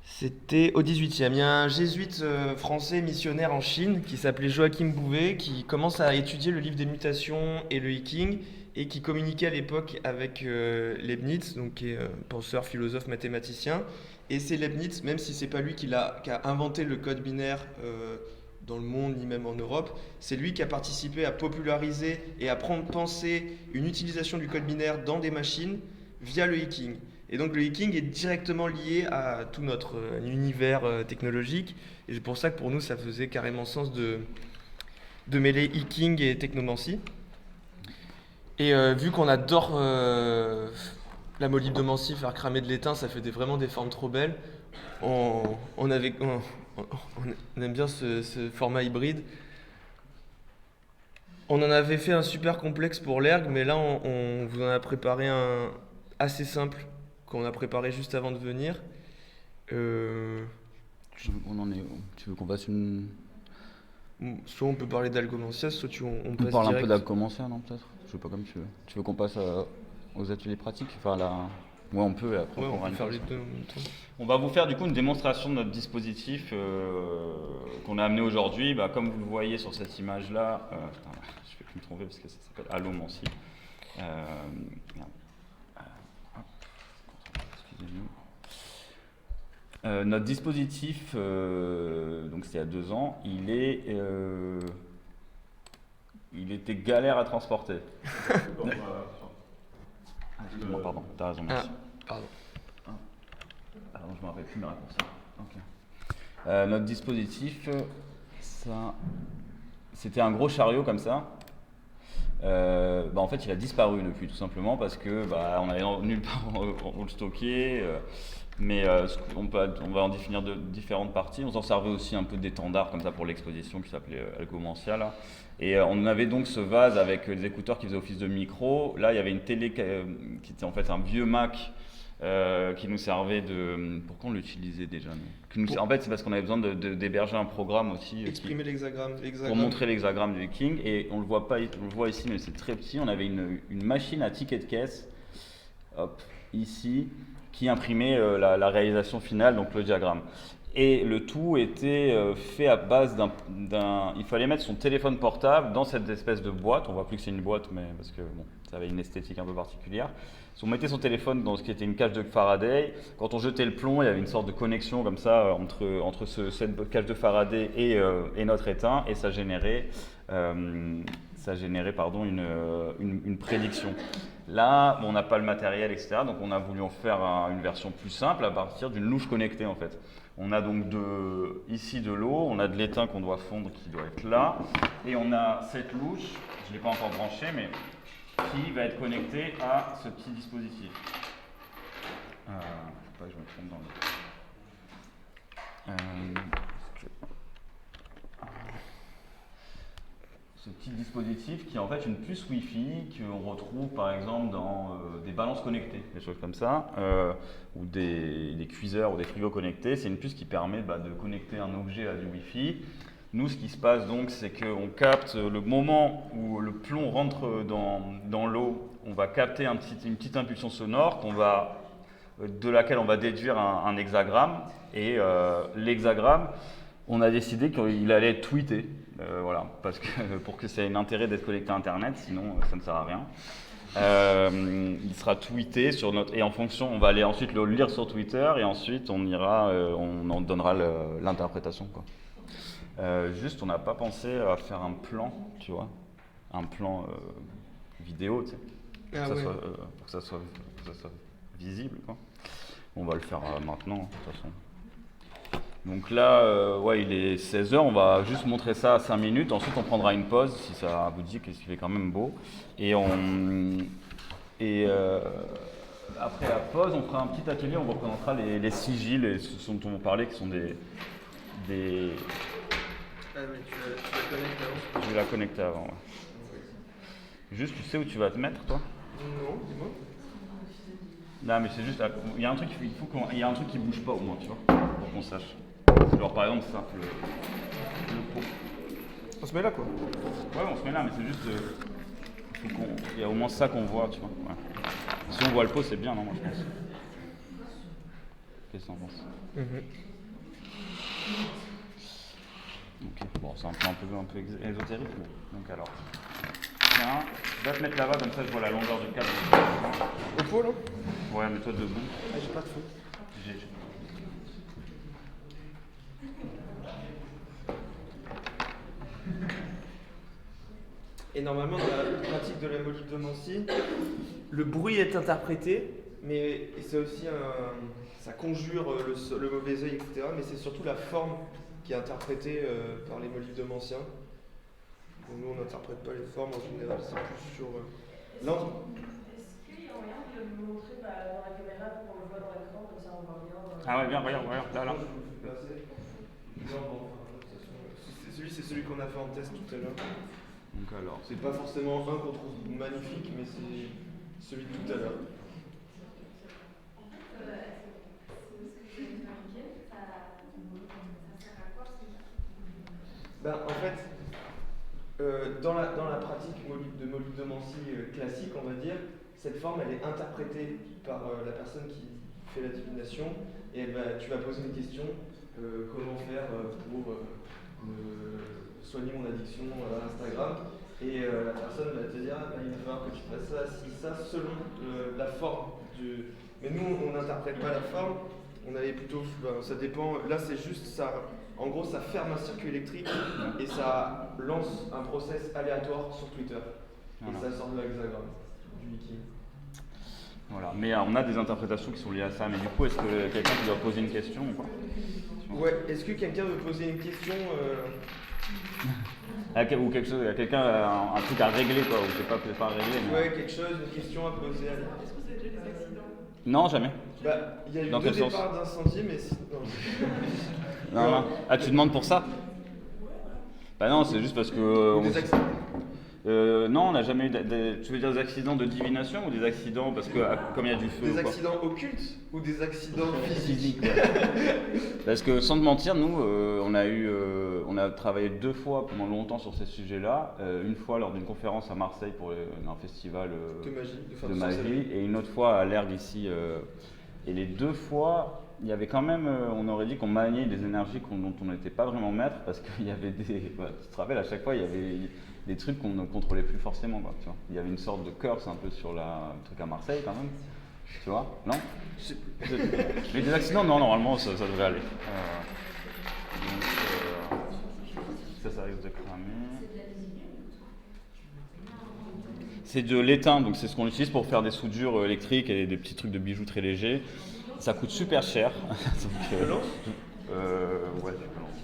C'était au 18e. Il y a un jésuite français missionnaire en Chine qui s'appelait Joachim Bouvet, qui commence à étudier le livre des mutations et le Viking, et qui communiquait à l'époque avec Leibniz, donc qui est penseur, philosophe, mathématicien. Et c'est Leibniz, même si c'est pas lui qui a inventé le code binaire dans le monde, ni même en Europe, c'est lui qui a participé à populariser et à penser une utilisation du code binaire dans des machines via le Viking. Et donc le hacking est directement lié à tout notre univers technologique. Et c'est pour ça que pour nous, ça faisait carrément sens de mêler hacking et technomancie. Et vu qu'on adore la molybdomancie, faire cramer de l'étain, ça fait vraiment des formes trop belles. On aime bien ce format hybride. On en avait fait un super complexe pour l'erg, mais là on vous en a préparé un assez simple qu'on a préparé juste avant de venir. On en est où? Tu veux qu'on fasse une... Soit on peut parler d'Algomancia, soit on passe parle direct. Un peu d'Algomancia, non, peut-être? Je sais pas, comme tu veux. Tu veux qu'on passe aux ateliers pratiques, enfin Ouais, on peut, et après Ouais, on on fera peut une faire pause. les deux en même temps. On va vous faire du coup une démonstration de notre dispositif qu'on a amené aujourd'hui. Bah, comme vous le voyez sur cette image-là, putain, je ne vais plus me tromper parce que ça s'appelle Allomancy. Merde. Hop, excusez-nous. Notre dispositif, donc c'était il y a 2 ans, il était galère à transporter. Excuse-moi, pardon, t'as raison, merci. Pardon. Pardon, je me rappelle plus mes raccourcis. Ok. Notre dispositif, c'était un gros chariot comme ça. En fait, il a disparu depuis, tout simplement parce que on avait nulle part où le stocker. On va en définir de différentes parties. On s'en servait aussi un peu d'étendard comme ça pour l'exposition qui s'appelait Algomancia là. Et on avait donc ce vase avec des écouteurs qui faisaient office de micro. Là, il y avait une télé qui était en fait un vieux Mac qui nous servait de... Pourquoi on l'utilisait déjà En fait, c'est parce qu'on avait besoin d'héberger un programme aussi. Exprimer l'hexagramme. Pour montrer l'hexagramme du King. Et on le voit pas, on le voit ici, mais c'est très petit. On avait une machine à ticket de caisse, hop, ici, qui imprimait la réalisation finale, donc le diagramme. Et le tout était fait à base il fallait mettre son téléphone portable dans cette espèce de boîte. On voit plus que c'est une boîte, mais parce que bon, ça avait une esthétique un peu particulière. On mettait son téléphone dans ce qui était une cage de Faraday. Quand on jetait le plomb, il y avait une sorte de connexion comme ça entre cette cage de Faraday et notre étain, et ça générait une prédiction. Là, on n'a pas le matériel, etc. Donc on a voulu en faire une version plus simple à partir d'une louche connectée en fait. On a donc ici de l'eau, on a de l'étain qu'on doit fondre qui doit être là, et on a cette louche, je ne l'ai pas encore branchée, mais qui va être connectée à ce petit dispositif. Faut pas que je me trompe dans ce petit dispositif qui est en fait une puce Wi-Fi qu'on retrouve par exemple dans des balances connectées, des choses comme ça, ou des cuiseurs ou des frigos connectés. C'est une puce qui permet de connecter un objet à du Wi-Fi. Nous, ce qui se passe donc, c'est qu'on capte le moment où le plomb rentre dans l'eau, on va capter une petite impulsion sonore de laquelle on va déduire un hexagramme. Et l'hexagramme, on a décidé qu'il allait être tweeté. Voilà, parce que pour que ça ait un intérêt d'être connecté à Internet, sinon ça ne sert à rien. Il sera tweeté sur et en fonction, on va aller ensuite le lire sur Twitter et ensuite on en donnera l'interprétation, quoi. Juste, on n'a pas pensé à faire un plan, tu vois, un plan vidéo, tu sais, pour que ça soit visible, quoi. On va le faire maintenant, de toute façon. Donc là, il est 16h, on va juste montrer ça à 5 minutes, ensuite on prendra une pause, si ça vous dit qu'il fait quand même beau. Et après la pause, on fera un petit atelier, on représentera les sigils, et ce dont on parlait, qui sont des... Ah mais tu la connectes avant. Je vais la connecter avant, ouais. Juste, tu sais où tu vas te mettre, toi? Non, dis-moi. Non, mais c'est juste, il y a un truc, il y a un truc qui bouge pas au moins, tu vois, pour qu'on sache. Genre par exemple ça, le pot. On se met là quoi. Ouais, on se met là, mais c'est juste, il y a au moins ça qu'on voit, tu vois. Ouais. Si on voit le pot, c'est bien, non, moi je pense. Qu'est-ce que t'en penses? Ok, bon, c'est un peu ésotérique, mais donc alors. Tiens, je vais te mettre là-bas, comme ça je vois la longueur du câble. Au pot là? Ouais, mets-toi debout. Ah, j'ai pas de feu. Et normalement, dans la pratique de la molybdomancie, le bruit est interprété, mais c'est aussi ça conjure le mauvais œil, etc. Mais c'est surtout la forme qui est interprétée par les molybdomanciens. Bon, nous, on n'interprète pas les formes en général, c'est plus sur. Est-ce qu'il y a moyen de le montrer dans la caméra pour qu'on le voit dans l'écran, comme ça on voit bien Ah ouais, bien, regarde, là. C'est celui qu'on a fait en test tout à l'heure. Donc alors, C'est pas forcément un qu'on trouve magnifique, mais c'est celui de tout à l'heure. En fait, dans la pratique de molybdomancie classique, on va dire, cette forme elle est interprétée par la personne qui fait la divination et tu vas poser une question, comment faire pour soigner mon addiction à Instagram et la personne va te dire il va falloir que tu fasses ça, si ça, selon la forme du... Mais nous on n'interprète pas la forme, on avait plutôt, ça dépend, là c'est juste ça, en gros ça ferme un circuit électrique et ça lance un process aléatoire sur Twitter et ça sort de l'hexagramme, du leaking. Voilà, mais on a des interprétations qui sont liées à ça, mais du coup est-ce que quelqu'un qui doit poser une question ou pas? Ouais, est-ce que quelqu'un veut poser une question Ou quelque chose, quelqu'un a un truc à régler quoi, ou c'est pas à régler. Mais... Ouais, quelque chose, une question à poser. Est-ce que vous avez déjà des accidents? Non, jamais. Bah, il y a eu Dans 2 quel sens? départs d'incendie, mais Non. Ah, tu demandes pour ça? Bah non, c'est juste parce que... des accidents. Non, on n'a jamais eu... Tu veux dire des accidents de divination ou des accidents parce que comme il y a du feu? Des accidents occultes ou des accidents physiques? Parce que sans te mentir, nous, on a travaillé 2 fois pendant longtemps sur ces sujets-là. Une fois lors d'une conférence à Marseille pour un festival de magie, et une autre fois à l'Ergue ici. Et les 2 fois, il y avait quand même, on aurait dit qu'on maniait des énergies dont on n'était pas vraiment maître, parce qu'il y avait des... tu te rappelles, à chaque fois, il y avait des trucs qu'on ne contrôlait plus forcément. Quoi, tu vois. Il y avait une sorte de curse un peu sur le truc à Marseille quand même. Tu vois? Non? Mais des accidents, non, normalement, ça devrait aller. Donc, ça risque de cramer. C'est de l'étain, donc c'est ce qu'on utilise pour faire des soudures électriques et des petits trucs de bijoux très légers. Ça coûte super cher. Donc, Tu lances? Ouais, tu peux lancer.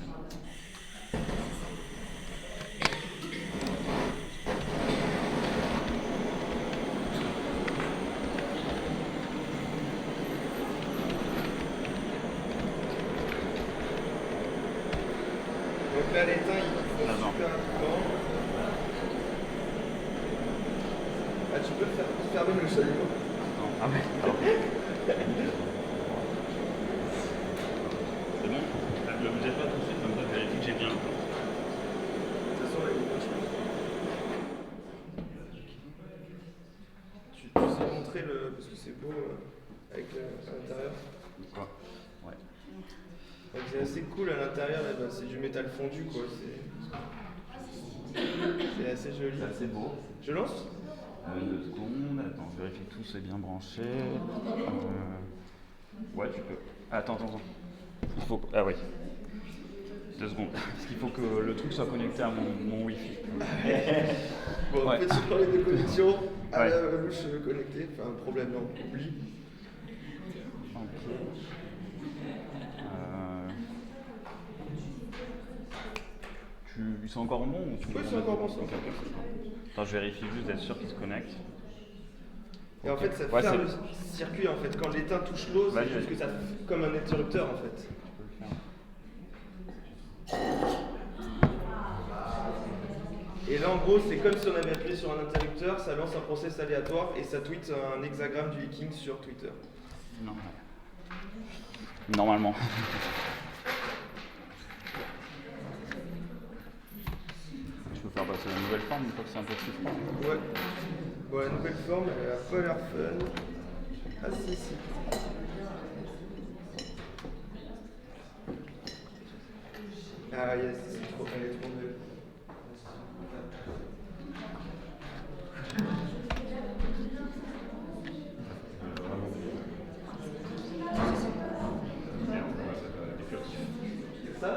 Donc là, l'étain, il faut super important. Ah, tu peux fermer le chalumeau. Ah ouais, alors. C'est bon? Ne me jette pas tout de suite, comme ça vérifie que j'ai bien le plan. De toute façon, là, il est pas tu sais montrer le... parce que c'est beau avec à l'intérieur. Quoi? Ouais. Donc c'est assez cool à l'intérieur, là, c'est du métal fondu quoi. C'est assez joli. C'est assez beau. Je lance? 2 secondes, attends, je vérifie que tout c'est bien branché. Ouais, tu peux. Attends. Il faut. Ah oui. 2 secondes. Parce qu'il faut que le truc soit connecté à mon Wi-Fi. Bon, Ouais. petit problème de connexion. À Ouais. la louche connectée. Enfin, un problème, non, oublie. Ok. Ils sont encore bons ou tu Oui, c'est encore bon, ça. Ok. Attends, je vérifie juste d'être sûr qu'ils se connectent. Et en fait, ça Ouais, ferme le circuit en fait. Quand l'étain touche l'eau, c'est Vas-y, juste que ça fait comme un interrupteur en fait. Tu peux le faire. Et là, en gros, c'est comme si on avait appuyé sur un interrupteur, ça lance un process aléatoire et ça tweet un hexagramme du leaking sur Twitter. Non. Normalement. Je peux faire passer la nouvelle forme une fois que c'est un peu plus froid. Ouais. Bon, la nouvelle forme, elle a pas l'air fun. Ah si. Ah yes, c'est trop, elle est trop belle. Ça?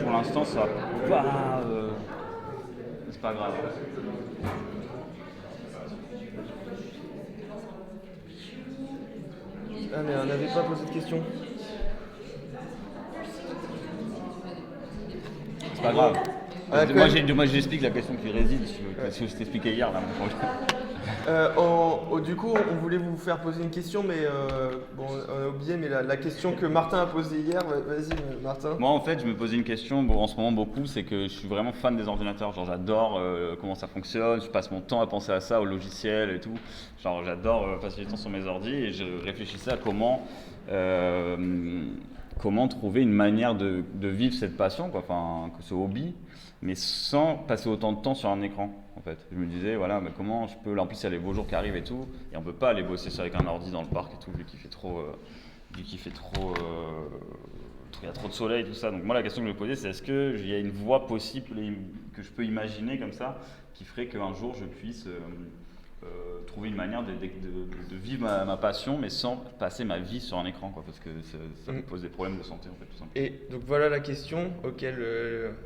Pour l'instant, ça va pas. C'est pas grave. Ah mais on n'avait pas posé de question. C'est pas grave. Ah, Moi, j'explique la question qui réside. Ce que je t'expliquais hier là. Du coup, on voulait vous faire poser une question, mais bon, on a oublié, mais la question que Martin a posée hier, vas-y Martin. Moi, en fait, je me posais une question en ce moment beaucoup, c'est que je suis vraiment fan des ordinateurs. Genre, j'adore comment ça fonctionne, je passe mon temps à penser à ça, au logiciel et tout. Genre, j'adore passer du temps sur mes ordis et je réfléchissais à comment comment trouver une manière de vivre cette passion, quoi, enfin, ce hobby, mais sans passer autant de temps sur un écran, en fait. Je me disais, voilà, mais comment je peux... Là, en plus, il y a les beaux jours qui arrivent et tout, et on peut pas aller bosser avec un ordi dans le parc et tout, vu qu'il fait trop... il y a trop de soleil et tout ça. Donc moi, la question que je me posais, c'est est-ce qu'il y a une voie possible que je peux imaginer comme ça, qui ferait qu'un jour, je puisse trouver une manière de vivre ma passion, mais sans passer ma vie sur un écran, quoi, parce que ça me pose des problèmes de santé, en fait, tout simplement. Et donc voilà la question auquel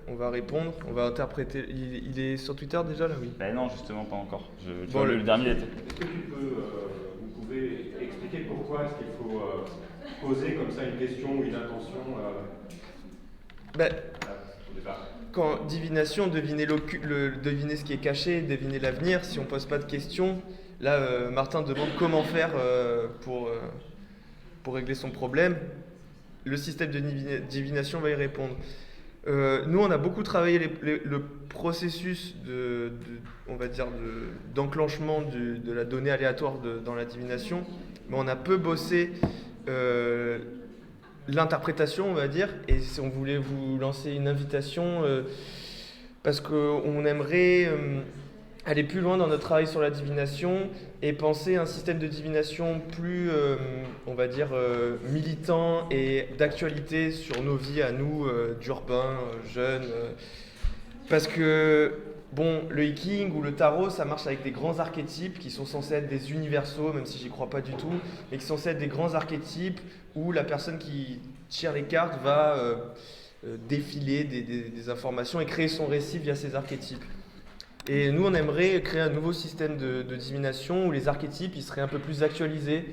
on va répondre. On va interpréter. Il est sur Twitter déjà là, oui. Ben non, justement, pas encore. Bon, le dernier était. Est-ce que vous pouvez expliquer pourquoi est-ce qu'il faut poser comme ça une question ou une intention au départ? Quand divination, deviner ce qui est caché, deviner l'avenir, si on pose pas de questions, là Martin demande comment faire pour régler son problème. Le système de divination va y répondre. Nous, on a beaucoup travaillé le processus d'enclenchement de la donnée aléatoire dans la divination, mais on a peu bossé l'interprétation, on va dire, et on voulait vous lancer une invitation parce qu'on aimerait aller plus loin dans notre travail sur la divination et penser un système de divination plus, on va dire, militant et d'actualité sur nos vies à nous, d'urbains, jeunes. Parce que, bon, le hiking ou le tarot, ça marche avec des grands archétypes qui sont censés être des universaux, même si j'y crois pas du tout, mais qui sont censés être des grands archétypes où la personne qui tire les cartes va défiler des informations et créer son récit via ces archétypes. Et nous, on aimerait créer un nouveau système de divination où les archétypes ils seraient un peu plus actualisés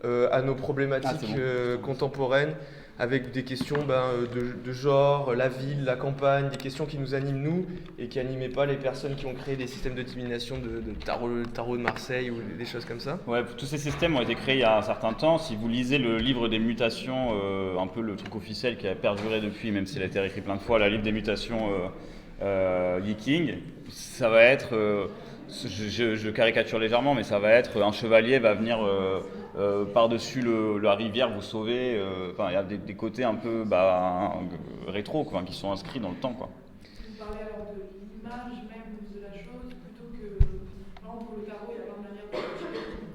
à nos problématiques contemporaines, avec des questions de genre, la ville, la campagne, des questions qui nous animent nous et qui n'animaient pas les personnes qui ont créé des systèmes de divination de tarot de Marseille ou des choses comme ça. Ouais, tous ces systèmes ont été créés il y a un certain temps. Si vous lisez le livre des mutations, un peu le truc officiel qui a perduré depuis, même s'il a été réécrit plein de fois, le livre des mutations Viking, ça va être, je caricature légèrement, mais ça va être un chevalier va venir par-dessus la rivière vous sauver. Enfin, il y a des côtés un peu rétro, quoi, qui sont inscrits dans le temps, quoi. Vous parlez alors de l'image même de la chose plutôt que, par exemple, pour le tarot, il y a plein de manières de le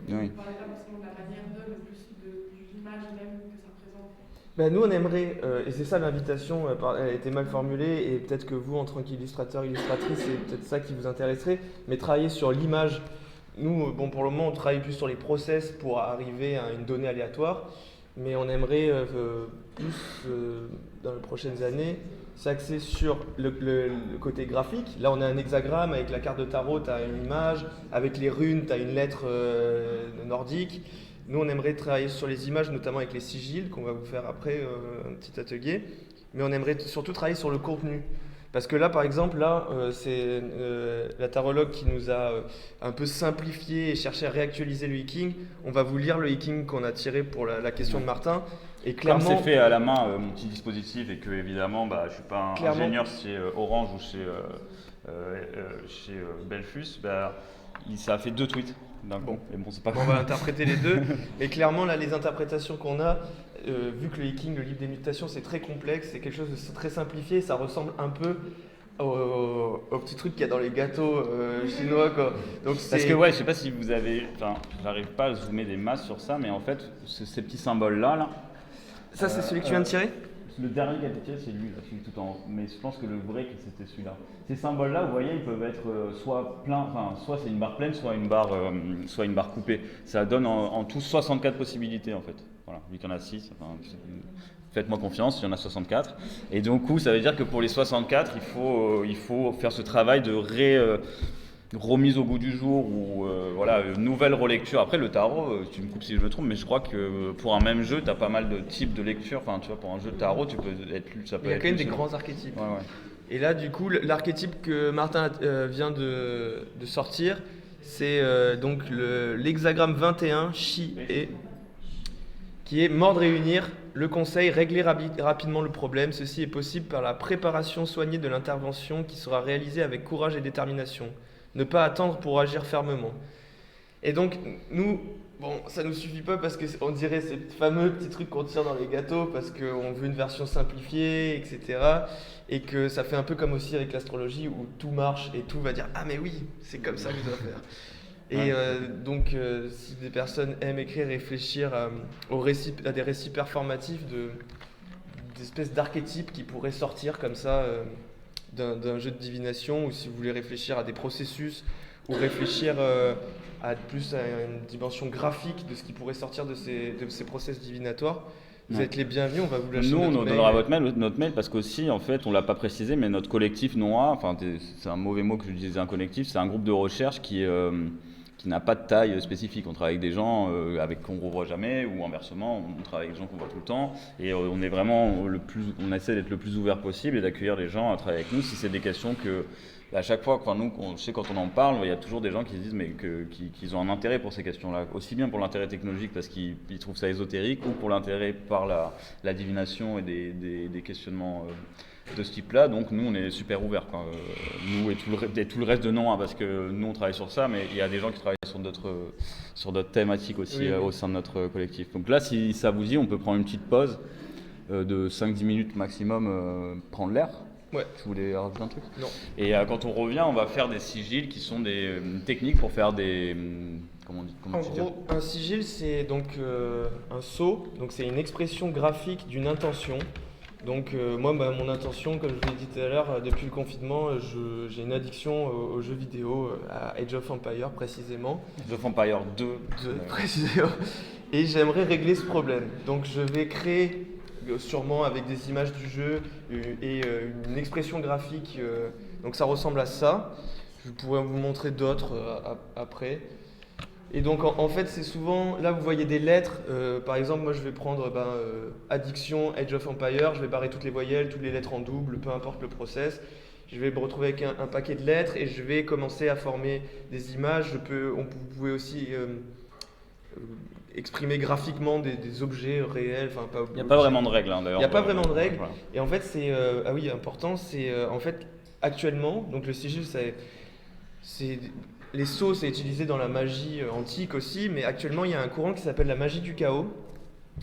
Oui. Vous parlez pas forcément de la manière mais plus de l'image même que ça représente. Nous, on aimerait, et c'est ça l'invitation, elle a été mal formulée, et peut-être que vous, en tant qu'illustrateur, illustratrice, c'est peut-être ça qui vous intéresserait, mais travailler sur l'image. Nous, pour le moment, on travaille plus sur les process pour arriver à une donnée aléatoire, mais on aimerait plus, dans les prochaines années, s'axer sur le côté graphique. Là, on a un hexagramme avec la carte de tarot, tu as une image, avec les runes, tu as une lettre nordique. Nous, on aimerait travailler sur les images, notamment avec les sigils, qu'on va vous faire après, un petit atelier. Mais on aimerait surtout travailler sur le contenu. Parce que là, par exemple, c'est la tarologue qui nous a un peu simplifié et cherché à réactualiser le hiking. On va vous lire le hiking qu'on a tiré pour la question de Martin. Et clairement, comme c'est fait à la main, mon petit dispositif, et que évidemment, je ne suis pas un ingénieur chez Orange ou chez Belfus, ça a fait 2 tweets d'un coup. Mais bon, c'est pas on va interpréter les deux. Mais clairement, là, les interprétations qu'on a, vu que le hiking, le livre des mutations, c'est très complexe, c'est quelque chose de très simplifié, ça ressemble un peu au petit truc qu'il y a dans les gâteaux chinois, quoi. Donc, parce que je sais pas si vous avez, j'arrive pas à zoomer des masses sur ça, mais en fait, ces petits symboles-là, ça c'est celui que tu viens de tirer ? Le dernier qui a été tiré, c'est lui, là, celui tout en haut. Mais je pense que le vrai, c'était celui-là. Ces symboles-là, vous voyez, ils peuvent être soit c'est une barre pleine, soit une barre coupée. Ça donne en tout 64 possibilités, en fait. Voilà, vu qu'il y en a 6, faites-moi confiance, il y en a 64. Et donc, ça veut dire que pour les 64, il faut faire ce travail de remise au goût du jour ou une nouvelle relecture. Après, le tarot, tu me coupes si je me trompe, mais je crois que pour un même jeu, tu as pas mal de types de lecture. Enfin, tu vois, pour un jeu de tarot, ça peut être il y a quand même des grands archétypes. Ouais. Et là, du coup, l'archétype que Martin vient de sortir, c'est donc l'hexagramme 21, Chi et qui est mordre et unir. Le conseil, régler rapidement le problème. Ceci est possible par la préparation soignée de l'intervention qui sera réalisée avec courage et détermination. Ne pas attendre pour agir fermement. Et donc, nous, bon, ça nous suffit pas parce qu'on dirait ces fameux petits trucs qu'on tire dans les gâteaux parce qu'on veut une version simplifiée, etc. Et que ça fait un peu comme aussi avec l'astrologie où tout marche et tout va dire ah mais oui, c'est comme ça que je dois faire. Et donc, si des personnes aiment écrire, réfléchir à des récits performatifs d'espèces d'archétypes qui pourraient sortir comme ça d'un jeu de divination, ou si vous voulez réfléchir à des processus, ou réfléchir plus à une dimension graphique de ce qui pourrait sortir de ces process divinatoires, vous êtes les bienvenus, on va vous lâcher Nous, on notre mail. donnera notre mail parce qu'aussi, en fait, on l'a pas précisé, mais notre collectif NOA, enfin, c'est un mauvais mot que je disais un collectif, c'est un groupe de recherche qui n'a pas de taille spécifique. On travaille avec des gens avec qu'on ne revoit jamais, ou inversement, on travaille avec des gens qu'on voit tout le temps. Et on est vraiment on essaie d'être le plus ouvert possible et d'accueillir les gens à travailler avec nous si c'est des questions que, à chaque fois, nous, je sais quand on en parle, il y a toujours des gens qui se disent qu'ils ont un intérêt pour ces questions-là, aussi bien pour l'intérêt technologique parce qu'ils trouvent ça ésotérique, ou pour l'intérêt par la divination et des questionnements de ce type-là. Donc nous, on est super ouverts, nous et tout le reste de non, parce que nous, on travaille sur ça, mais il y a des gens qui travaillent sur d'autres thématiques aussi au sein de notre collectif. Donc là, si ça vous dit, on peut prendre une petite pause de 5-10 minutes maximum, prendre l'air. Ouais. Tu voulais rajouter un truc ? Non. Et quand on revient, on va faire des sigils qui sont des techniques pour faire des... Comment en gros, un sigil, c'est donc un sceau, donc c'est une expression graphique d'une intention. Donc moi, mon intention, comme je vous l'ai dit tout à l'heure, depuis le confinement, j'ai une addiction aux jeux vidéo, à Age of Empires précisément. Age of Empires 2. Précisément. Et j'aimerais régler ce problème. Donc je vais créer, sûrement avec des images du jeu et une expression graphique. Donc ça ressemble à ça. Je pourrais vous montrer d'autres après. Et donc en fait c'est souvent, là vous voyez des lettres, par exemple moi je vais prendre addiction, Age of Empires, je vais barrer toutes les voyelles, toutes les lettres en double, peu importe le process. Je vais me retrouver avec un paquet de lettres et je vais commencer à former des images. Vous pouvez aussi exprimer graphiquement des objets réels. Il n'y a pas vraiment de règles d'ailleurs. Il n'y a pas vraiment de règles. Voilà. Et en fait c'est, important, c'est en fait actuellement, donc le sigil c'est les sceaux, c'est utilisé dans la magie antique aussi, mais actuellement il y a un courant qui s'appelle la magie du chaos,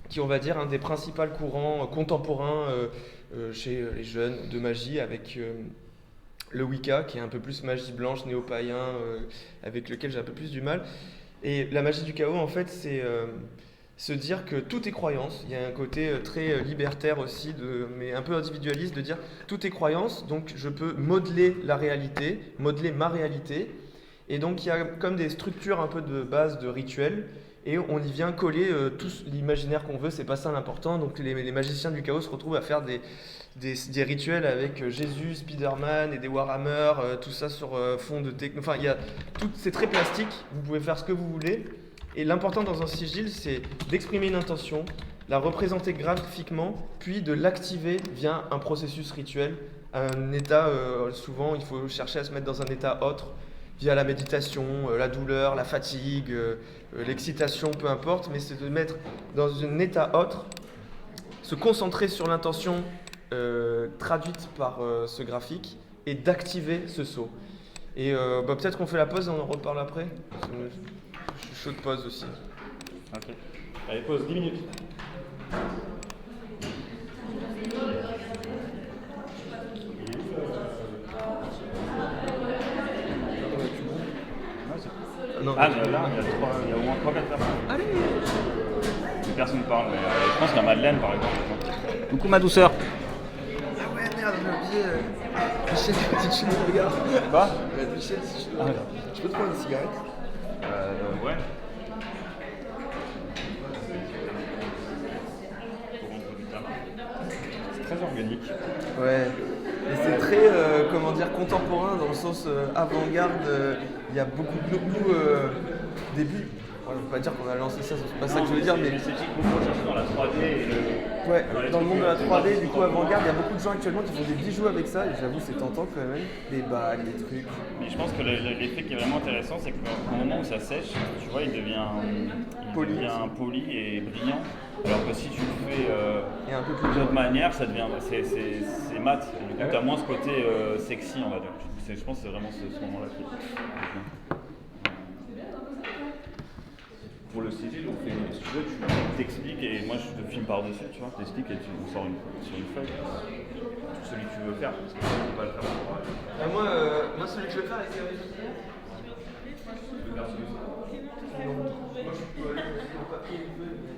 qui on va dire un des principaux courants contemporains chez les jeunes de magie, avec le Wicca qui est un peu plus magie blanche, néo-païen, avec lequel j'ai un peu plus du mal. Et la magie du chaos en fait c'est se dire que tout est croyance. Il y a un côté très libertaire aussi, mais un peu individualiste, de dire tout est croyance, donc je peux modeler la réalité, modeler ma réalité. Et donc il y a comme des structures un peu de base de rituels et on y vient coller tout l'imaginaire qu'on veut, c'est pas ça l'important. Donc les magiciens du chaos se retrouvent à faire des rituels avec Jésus, Spider-Man et des Warhammer, tout ça sur fond de techno. Enfin, c'est très plastique, vous pouvez faire ce que vous voulez. Et l'important dans un sigil, c'est d'exprimer une intention, la représenter graphiquement, puis de l'activer via un processus rituel, un état, souvent il faut chercher à se mettre dans un état autre, via la méditation, la douleur, la fatigue, l'excitation, peu importe, mais c'est de mettre dans un état autre, se concentrer sur l'intention traduite par ce graphique et d'activer ce saut. Et peut-être qu'on fait la pause et on en reparle après. Je suis chaud de pause aussi. Ok. Allez, pause 10 minutes. Non, mais là, il y a au moins 3-4 personnes. Allez. Personne ne parle, mais je pense qu'il y a Madeleine par exemple. Coucou ma douceur. Ah ouais, merde, j'ai oublié. Michel, si tu me regardes. Quoi Michel, si tu me regardes. Je peux te prendre une cigarette? Ouais. C'est très organique. Ouais. Et c'est très, contemporain dans le sens avant-garde. Il y a beaucoup de nous, début. Je ne veux pas dire qu'on a lancé ça, c'est pas ça que je veux dire, mais l'esthétique beaucoup recherchée dans la 3D et dans le monde de la 3D, du coup avant-garde, il y a beaucoup de gens actuellement qui font des bijoux avec ça, et j'avoue c'est tentant quand même, des bagues, des trucs. Mais je pense que l'effet qui est vraiment intéressant, c'est qu'au moment où ça sèche, tu vois, il devient poli et brillant. Alors que si tu le fais d'une autre manière, ça devient c'est mat. Et du coup, tu as moins ce côté sexy, on va dire. Je pense que c'est vraiment ce moment-là qui est. pour le civil, on fait, si tu veux, tu t'expliques et moi je te filme par-dessus, tu vois, t'expliques et on sort sur une feuille. Celui que tu veux faire, parce que tu peux pas le faire. Moi, celui que je veux faire, c'est avec Tu peux faire celui-ci. moi, je peux aller sur le papier une feuille, mais...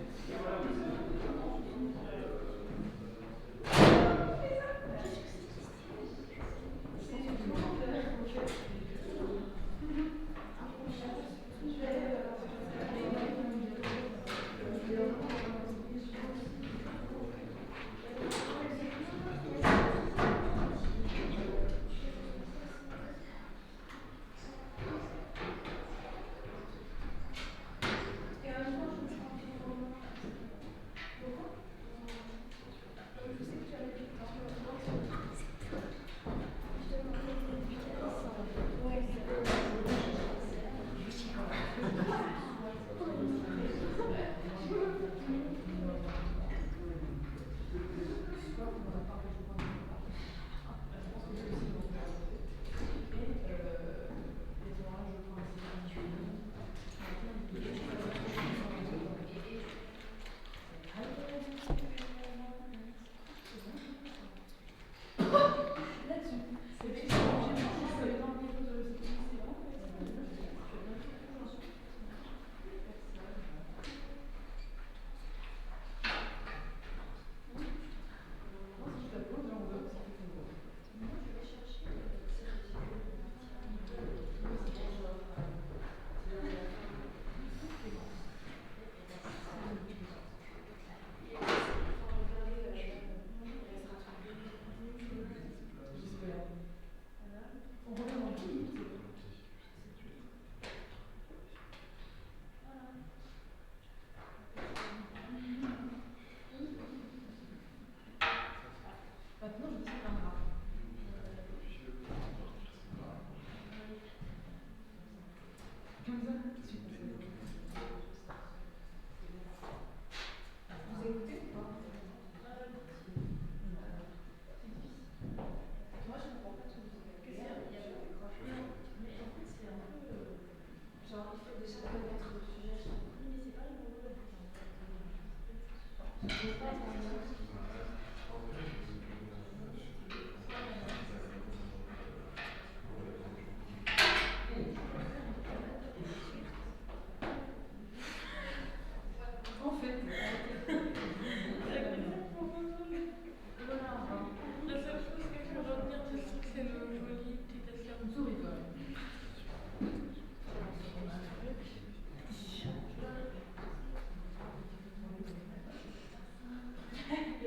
Il y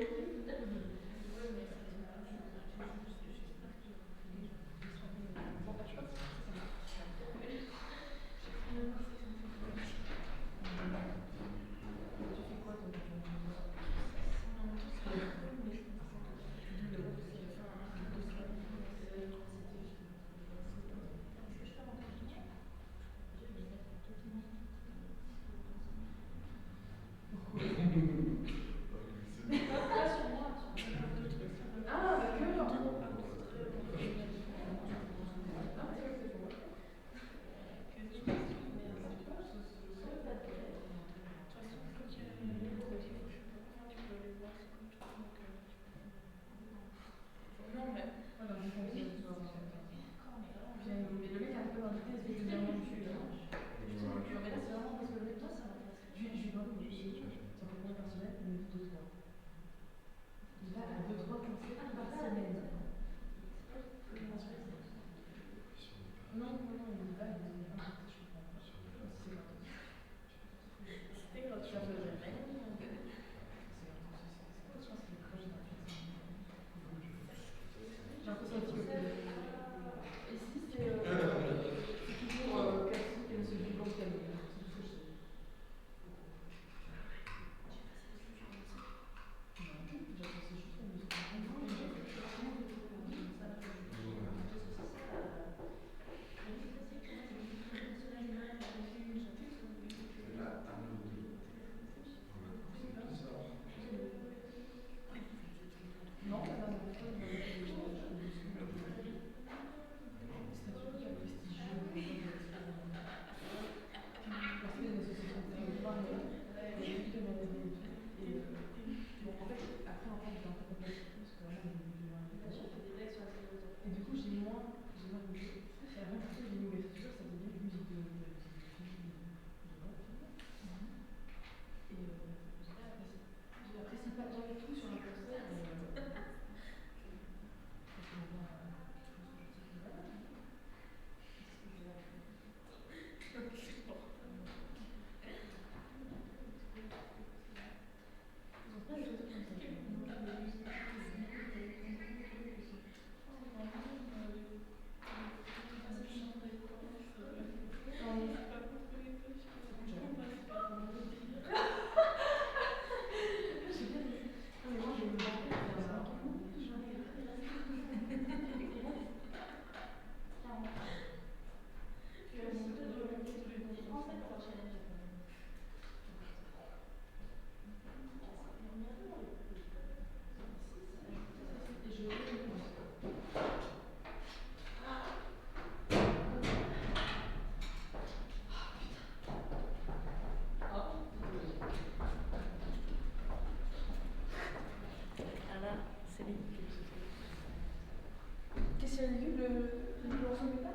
Qu'est-ce qu'il y a vu le morceau de métal?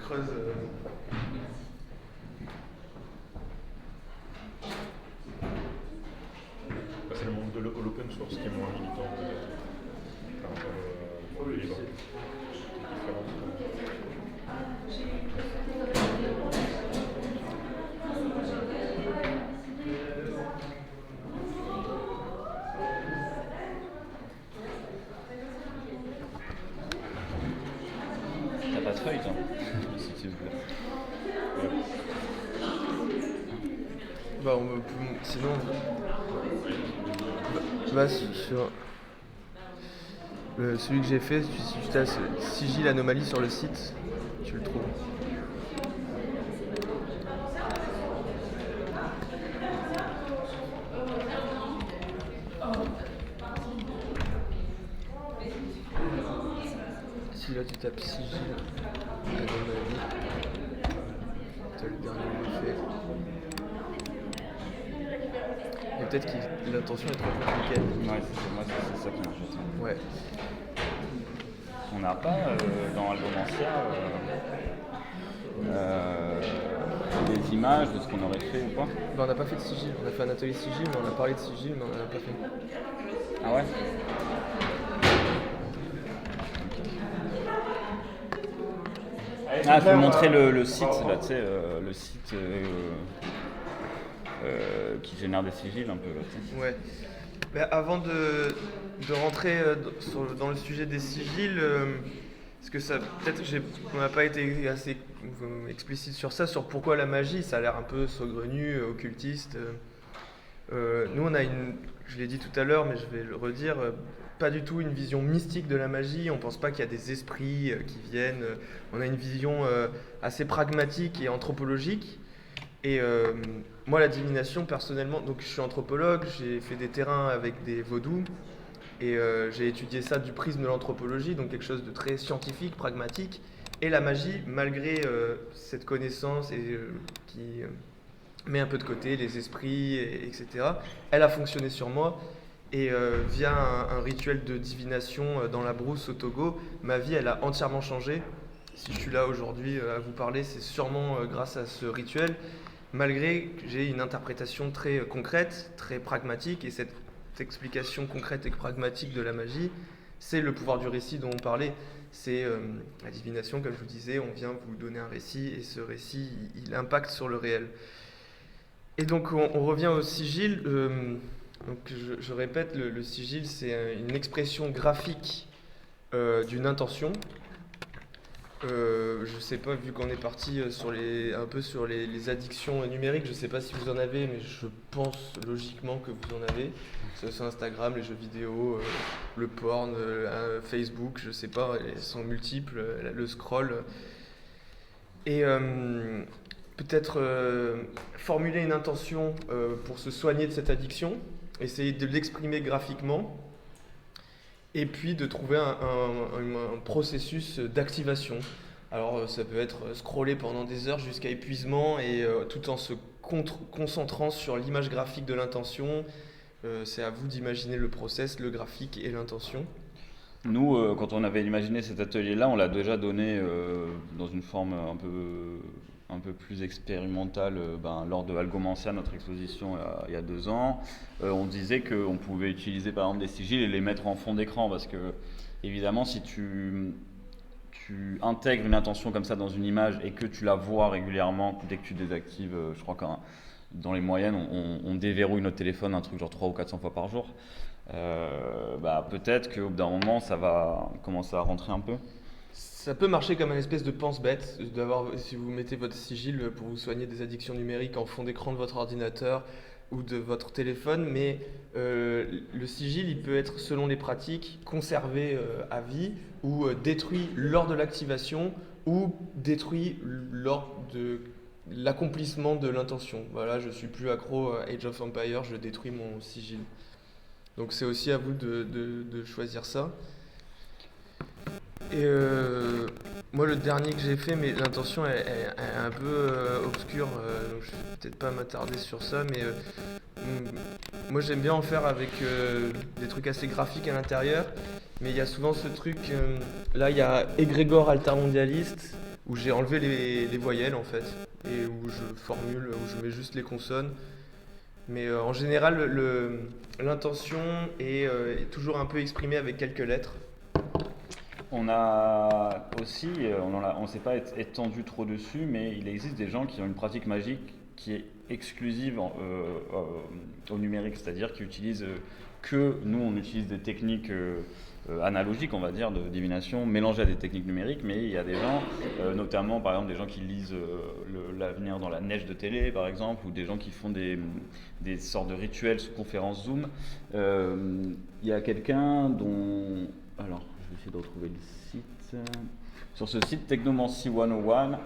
creuse. C'est le monde de l'open source qui est moins militant peut-être. Par rapport au libre. T'as pas de feuille, toi si tu veux. Bah, sinon. Bah, sur. Celui que j'ai fait, si tu tapes sigil anomalie sur le site, tu le trouves. Si là tu tapes sigil anomalie, t'as le dernier que j'ai fait. Et peut-être que l'intention est trop compliquée. Ouais, c'est ça qui m'inquiète. Ouais. On n'a pas dans Algomancia des images de ce qu'on aurait fait ou pas? Bah, on n'a pas fait de sigil, on a fait un atelier sigil, mais on a parlé de sigil, mais on n'en a pas fait. Ah ouais? Ah, je vais montrer le site, là, tu sais, le site qui génère des sigils un peu. Là, tu sais. Ouais. Mais avant de rentrer dans le sujet des sigils, parce que ça, peut-être qu'on n'a pas été assez explicite sur ça, sur pourquoi la magie, ça a l'air un peu saugrenu, occultiste. Nous, on a je l'ai dit tout à l'heure, mais je vais le redire, pas du tout une vision mystique de la magie. On pense pas qu'il y a des esprits qui viennent. On a une vision assez pragmatique et anthropologique. Et moi, la divination, personnellement, donc je suis anthropologue, j'ai fait des terrains avec des vaudous, et j'ai étudié ça du prisme de l'anthropologie, donc quelque chose de très scientifique, pragmatique. Et la magie, malgré cette connaissance qui met un peu de côté les esprits, etc., elle a fonctionné sur moi. Et via un rituel de divination dans la brousse au Togo, ma vie, elle a entièrement changé. Si je suis là aujourd'hui à vous parler, c'est sûrement grâce à ce rituel. Malgré que j'ai une interprétation très concrète, très pragmatique, et cette explication concrète et pragmatique de la magie, c'est le pouvoir du récit dont on parlait. C'est la divination, comme je vous disais, on vient vous donner un récit, et ce récit, il impacte sur le réel. Et donc on revient au sigil. Donc je répète, le sigil, c'est une expression graphique d'une intention. Je sais pas, vu qu'on est parti un peu sur les addictions numériques, je sais pas si vous en avez, mais je pense logiquement que vous en avez. C'est sur Instagram, les jeux vidéo, le porn, Facebook, je sais pas, elles sont multiples, le scroll. Et peut-être formuler une intention pour se soigner de cette addiction, essayer de l'exprimer graphiquement. Et puis de trouver un processus d'activation. Alors ça peut être scroller pendant des heures jusqu'à épuisement, et tout en se concentrant sur l'image graphique de l'intention. C'est à vous d'imaginer le process, le graphique et l'intention. Nous, quand on avait imaginé cet atelier-là, on l'a déjà donné dans une forme un peu plus expérimentale lors de Algomancia, notre exposition il y a 2 ans. On disait qu'on pouvait utiliser par exemple des sigils et les mettre en fond d'écran, parce que évidemment si tu intègres une intention comme ça dans une image et que tu la vois régulièrement dès que tu désactives, je crois que dans les moyennes on déverrouille notre téléphone un truc genre 300 ou 400 fois par jour, peut-être qu'au bout d'un moment ça va commencer à rentrer un peu. Ça peut marcher comme une espèce de pense-bête, si vous mettez votre sigil pour vous soigner des addictions numériques en fond d'écran de votre ordinateur ou de votre téléphone, mais le sigil, il peut être, selon les pratiques, conservé à vie ou détruit lors de l'activation ou détruit lors de l'accomplissement de l'intention. Voilà, je suis plus accro à Age of Empires, je détruis mon sigil. Donc c'est aussi à vous de choisir ça. Et moi, le dernier que j'ai fait, mais l'intention est un peu obscure, donc je vais peut-être pas m'attarder sur ça, mais moi j'aime bien en faire avec des trucs assez graphiques à l'intérieur, mais il y a souvent ce truc, là il y a Égrégore altermondialiste, où j'ai enlevé les voyelles en fait, et où je formule, où je mets juste les consonnes. Mais en général, l'intention est toujours un peu exprimée avec quelques lettres. On a aussi, on ne s'est pas étendu trop dessus, mais il existe des gens qui ont une pratique magique qui est exclusive au numérique, c'est-à-dire qui utilisent que nous, on utilise des techniques analogiques, on va dire, de divination mélangées à des techniques numériques, mais il y a des gens, notamment par exemple des gens qui lisent l'avenir dans la neige de télé, par exemple, ou des gens qui font des sortes de rituels sous conférence Zoom. Il y a quelqu'un dont... Alors, je vais essayer de retrouver le site. Sur ce site Technomancy 101,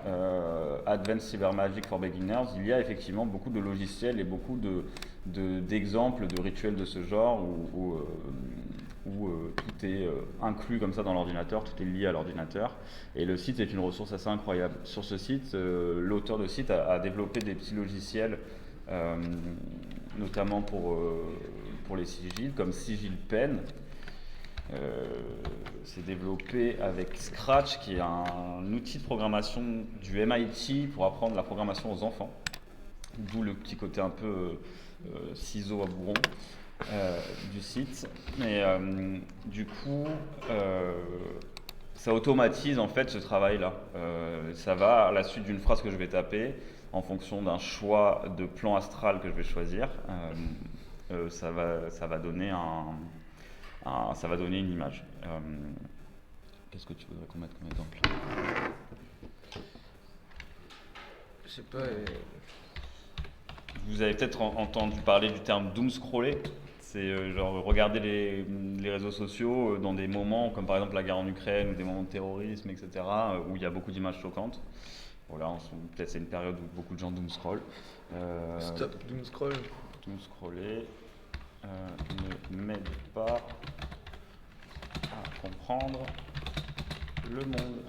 Advanced Cyber Magic for Beginners, il y a effectivement beaucoup de logiciels et beaucoup d'exemples de rituels de ce genre où tout est inclus comme ça dans l'ordinateur, tout est lié à l'ordinateur. Et le site est une ressource assez incroyable. Sur ce site, l'auteur de site a développé des petits logiciels, notamment pour les sigils, comme Sigil Pen. C'est développé avec Scratch, qui est un outil de programmation du MIT pour apprendre la programmation aux enfants, d'où le petit côté un peu ciseau à bourron du site. Et du coup, ça automatise en fait ce travail-là. Ça va à la suite d'une phrase que je vais taper, en fonction d'un choix de plan astral que je vais choisir, ça va donner ça va donner une image. Qu'est-ce que tu voudrais qu'on mette comme exemple? Je sais pas. Vous avez peut-être entendu parler du terme doom scroller. C'est genre regarder les réseaux sociaux dans des moments comme par exemple la guerre en Ukraine ou des moments de terrorisme, etc., où il y a beaucoup d'images choquantes. Voilà, peut-être c'est une période où beaucoup de gens doom scroll. Stop doom scroll. Doom scroller ne m'aide pas à comprendre le monde.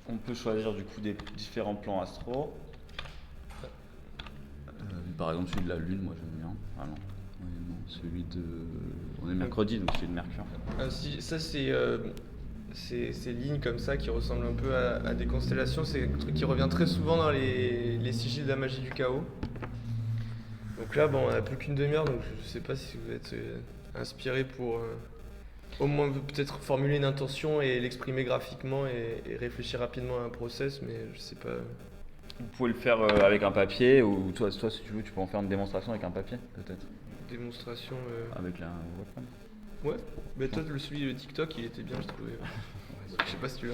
On peut choisir du coup des différents plans astro. Par exemple celui de la Lune, moi j'aime bien. Ah non, celui de... On est mercredi, donc celui de Mercure. Si, ça c'est ces lignes comme ça qui ressemblent un peu à des constellations, c'est un truc qui revient très souvent dans les sigils de la magie du chaos. Donc là, bon, on n'a plus qu'une demi-heure, donc je sais pas si vous êtes inspiré pour au moins peut-être formuler une intention et l'exprimer graphiquement et réfléchir rapidement à un process, mais je sais pas. Vous pouvez le faire avec un papier, ou toi si tu veux, tu peux en faire une démonstration avec un papier, peut-être. Démonstration. Avec la webcam. Ouais, mais toi, celui de TikTok, il était bien, je trouvais. Je sais pas si tu l'as.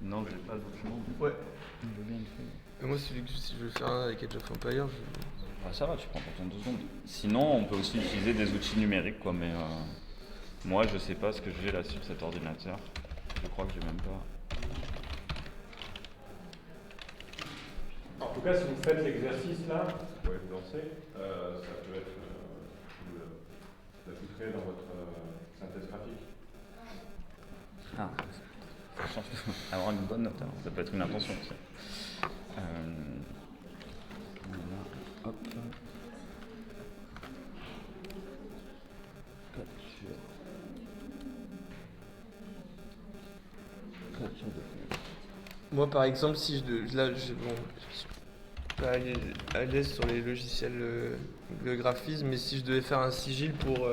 Non, j'ai pas le document. Ouais. Je veux bien le faire. Moi, si je veux faire un avec Age of Empires, Ah, ça va, tu prends pour ton 2 secondes. Sinon, on peut aussi utiliser des outils numériques, quoi, mais moi, je sais pas ce que j'ai là sur cet ordinateur. Je crois que j'ai même pas. En tout cas, si vous faites l'exercice là, vous pouvez vous lancer, ça peut être infiltré dans votre synthèse graphique. Ah, avoir une bonne note, alors. Ça peut être une intention aussi. Voilà. Hop. Capture de fenêtre. moi, par exemple, si je suis pas à l'aise sur les logiciels de graphisme, mais si je devais faire un sigil pour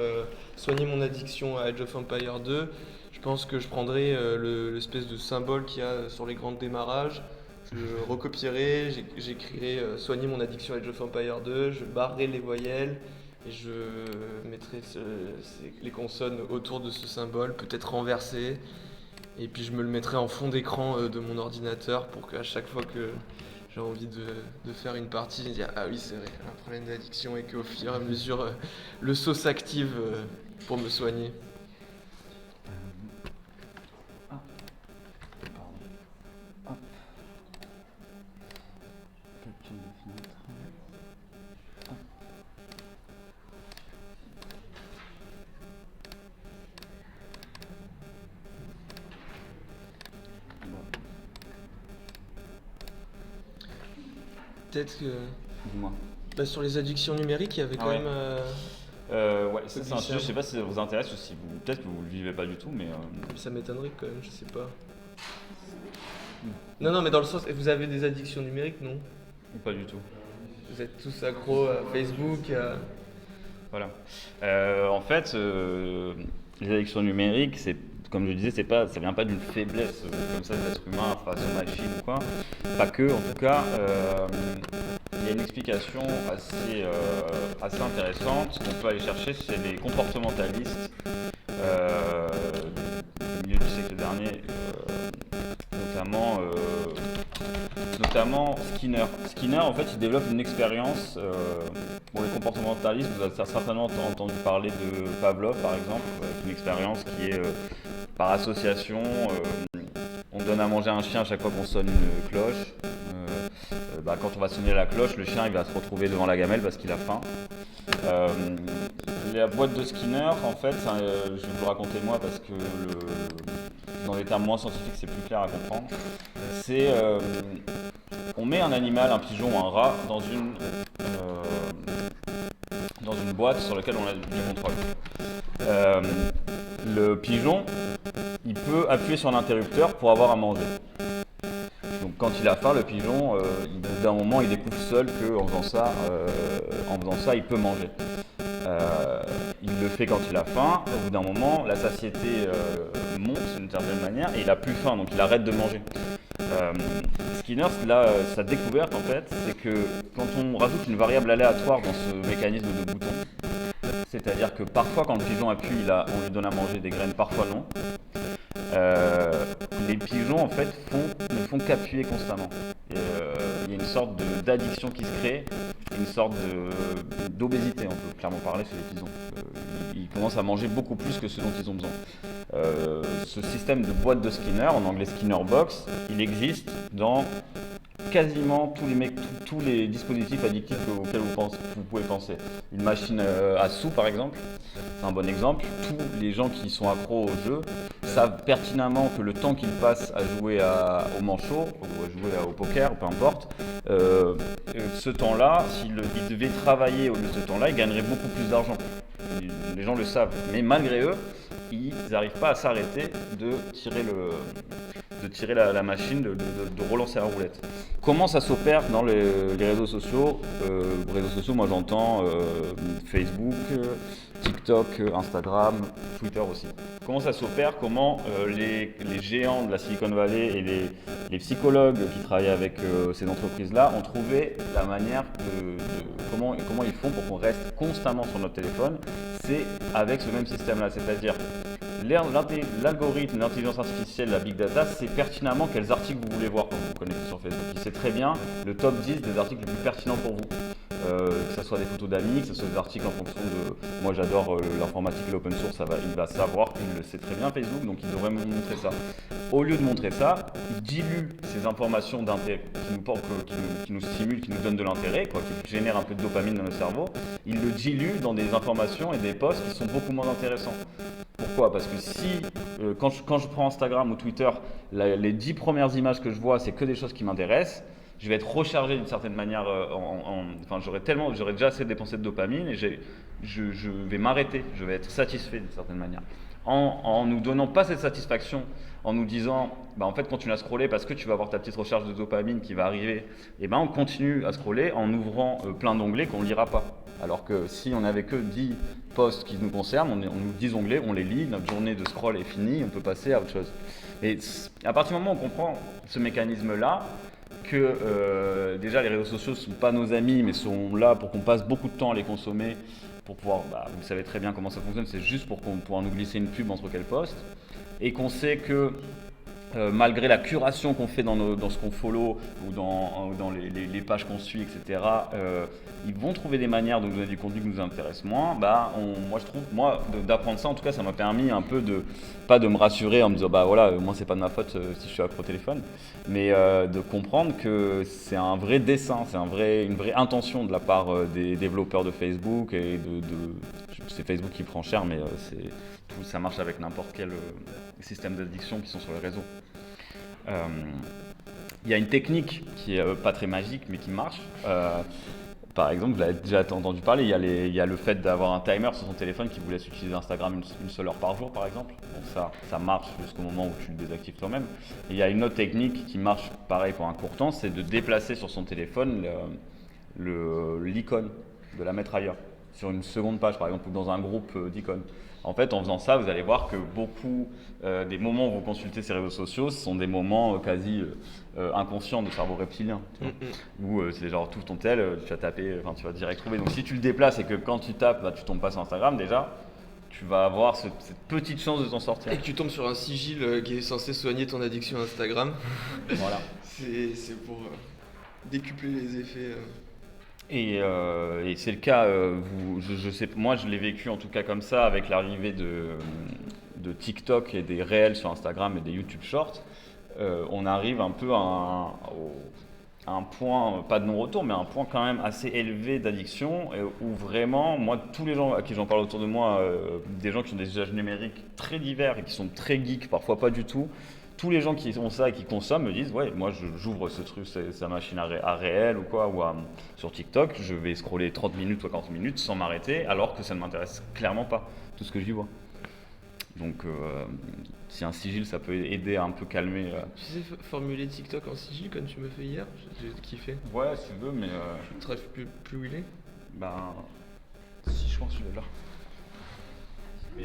soigner mon addiction à Age of Empires 2, je pense que je prendrais l'espèce de symbole qu'il y a sur les grands démarrages, je recopierais, j'écrirais soigner mon addiction à Age of Empires 2, je barrerais les voyelles et je mettrais les consonnes autour de ce symbole, peut-être renversé. Et puis je me le mettrais en fond d'écran de mon ordinateur pour qu'à chaque fois que j'ai envie de faire une partie, je me dis ah oui c'est vrai, un problème d'addiction et qu'au fur et à mesure le SO s'active pour me soigner. Capture de fenêtre. Peut-être que Dis-moi. sur les addictions numériques, il y avait quand Ouais. même. Ouais, ça c'est un sujet, je sais pas si ça vous intéresse ou si peut-être que vous le vivez pas du tout, mais Ça m'étonnerait quand même, je sais pas. Non, mais dans le sens, vous avez des addictions numériques, non? Ou pas du tout. Vous êtes tous accros à Facebook, Voilà. En fait, les addictions numériques, c'est, comme je disais, ça vient pas d'une faiblesse comme ça de l'être humain face aux machines ou quoi. Pas que, en tout cas, il y a une explication assez intéressante qu'on peut aller chercher, c'est les comportementalistes du milieu du siècle dernier, notamment Skinner. Skinner, en fait, il développe une expérience. Pour les comportementalistes, vous avez certainement entendu parler de Pavlov, par exemple, avec une expérience qui est par association. On donne à manger à un chien à chaque fois qu'on sonne une cloche. Quand on va sonner la cloche, le chien il va se retrouver devant la gamelle parce qu'il a faim. La boîte de Skinner, en fait, je vais vous le raconter moi parce que dans des termes moins scientifiques, c'est plus clair à comprendre. C'est on met un animal, un pigeon ou un rat dans une boîte sur laquelle on a du contrôle. Le pigeon, il peut appuyer sur l'interrupteur pour avoir à manger. Donc quand il a faim, le pigeon, d'un moment, il découvre seul qu'en faisant ça, il peut manger. Il le fait quand il a faim. Au bout d'un moment, la satiété monte d'une certaine manière et il a plus faim, donc il arrête de manger. Skinner, là, sa découverte en fait, c'est que quand on rajoute une variable aléatoire dans ce mécanisme de bouton, c'est-à-dire que parfois quand le pigeon appuie, on lui donne à manger des graines, parfois non. Les pigeons en fait ne font qu'appuyer constamment. Il y a une sorte d'addiction qui se crée, une sorte d'obésité, on peut clairement parler chez les pigeons. Ils commencent à manger beaucoup plus que ce dont ils ont besoin. Ce système de boîte de Skinner, en anglais Skinner Box, il existe dans quasiment tous les dispositifs addictifs auxquels vous pouvez penser. Une machine à sous par exemple, c'est un bon exemple. Tous les gens qui sont accros au jeu savent pertinemment que le temps qu'ils passent à jouer au manchot ou à jouer au poker, peu importe, ce temps-là, s'ils devaient travailler au lieu de ce temps-là, ils gagneraient beaucoup plus d'argent. Les gens le savent, mais malgré eux, ils n'arrivent pas à s'arrêter de tirer la machine, de relancer la roulette. Comment ça s'opère dans les réseaux sociaux? Moi j'entends Facebook, TikTok, Instagram, Twitter aussi. Comment ça s'opère? Comment les géants de la Silicon Valley et les psychologues qui travaillent avec ces entreprises-là ont trouvé la manière comment ils font pour qu'on reste constamment sur notre téléphone? C'est avec ce même système-là, c'est-à-dire l'algorithme, l'intelligence artificielle, la big data, c'est pertinemment quels articles vous voulez voir quand vous vous connectez sur Facebook. Il sait très bien le top 10 des articles les plus pertinents pour vous. Que ce soit des photos d'amis, que ce soit des articles en fonction de... Moi j'adore l'informatique et l'open source, il va savoir, il le sait très bien Facebook, donc il devrait me montrer ça. Au lieu de montrer ça, il dilue ces informations d'intérêt qui nous stimulent, qui nous donnent de l'intérêt, qui génèrent un peu de dopamine dans le cerveau. Il le dilue dans des informations et des posts qui sont beaucoup moins intéressants. Pourquoi? Parce que quand je prends Instagram ou Twitter, les 10 premières images que je vois, c'est que des choses qui m'intéressent. Je vais être rechargé d'une certaine manière, j'aurais déjà assez dépensé de dopamine et je vais m'arrêter, je vais être satisfait d'une certaine manière. En nous donnant pas cette satisfaction, en nous disant, en fait, continue à scroller parce que tu vas avoir ta petite recharge de dopamine qui va arriver, et on continue à scroller en ouvrant plein d'onglets qu'on ne lira pas. Alors que si on n'avait que 10 posts qui nous concernent, on ouvre 10 onglets, on les lit, notre journée de scroll est finie, on peut passer à autre chose. Et à partir du moment où on comprend ce mécanisme-là, que déjà les réseaux sociaux ne sont pas nos amis, mais sont là pour qu'on passe beaucoup de temps à les consommer, pour pouvoir, vous savez très bien comment ça fonctionne, c'est juste pour pouvoir nous glisser une pub entre quel poste, et qu'on sait que malgré la curation qu'on fait dans ce qu'on follow ou dans les pages qu'on suit, etc., ils vont trouver des manières de nous donner du contenu qui nous intéresse moins. Moi, je trouve, d'apprendre ça, en tout cas, ça m'a permis un peu pas de me rassurer en me disant, moi, c'est pas de ma faute si je suis accro au téléphone, mais de comprendre que c'est un vrai dessein, c'est une vraie intention de la part des développeurs de Facebook et c'est Facebook qui prend cher, mais ça marche avec n'importe quel système d'addiction qui sont sur les réseaux. Il y a une technique qui est pas très magique mais qui marche. Par exemple, vous l'avez déjà entendu parler, il y a le fait d'avoir un timer sur son téléphone qui vous laisse utiliser Instagram une seule heure par jour, par exemple. Donc ça marche jusqu'au moment où tu le désactives toi-même. Et il y a une autre technique qui marche pareil pour un court temps, c'est de déplacer sur son téléphone l'icône, de la mettre ailleurs, sur une seconde page, par exemple, ou dans un groupe d'icônes. En fait, en faisant ça, vous allez voir que beaucoup des moments où vous consultez ces réseaux sociaux, ce sont des moments quasi inconscients de cerveau reptilien. Où c'est genre, tout ton tel, tu vas taper, enfin tu vas direct trouver. Donc si tu le déplaces et que quand tu tapes, bah, tu tombes pas sur Instagram déjà, tu vas avoir cette petite chance de t'en sortir. Et que tu tombes sur un sigil qui est censé soigner ton addiction à Instagram. Voilà. C'est pour décupler les effets. Et c'est le cas, je sais, moi je l'ai vécu en tout cas comme ça avec l'arrivée de TikTok et des réels sur Instagram et des YouTube Shorts. On arrive un peu à un point, pas de non-retour, mais un point quand même assez élevé d'addiction où vraiment, moi, tous les gens à qui j'en parle autour de moi, des gens qui ont des usages numériques très divers et qui sont très geeks, parfois pas du tout, tous les gens qui ont ça et qui consomment me disent ouais, moi j'ouvre ce truc, sa machine à réel ou quoi, ou sur TikTok, je vais scroller 30 minutes ou 40 minutes sans m'arrêter alors que ça ne m'intéresse clairement pas, tout ce que j'y vois. Donc si un sigil ça peut aider à un peu calmer. Tu sais formuler TikTok en sigil comme tu me fais hier? J'ai kiffé. Ouais, si tu veux, mais. Tu te rappelles plus où il est? Ben. Si, je pense que je l'ai là. Mais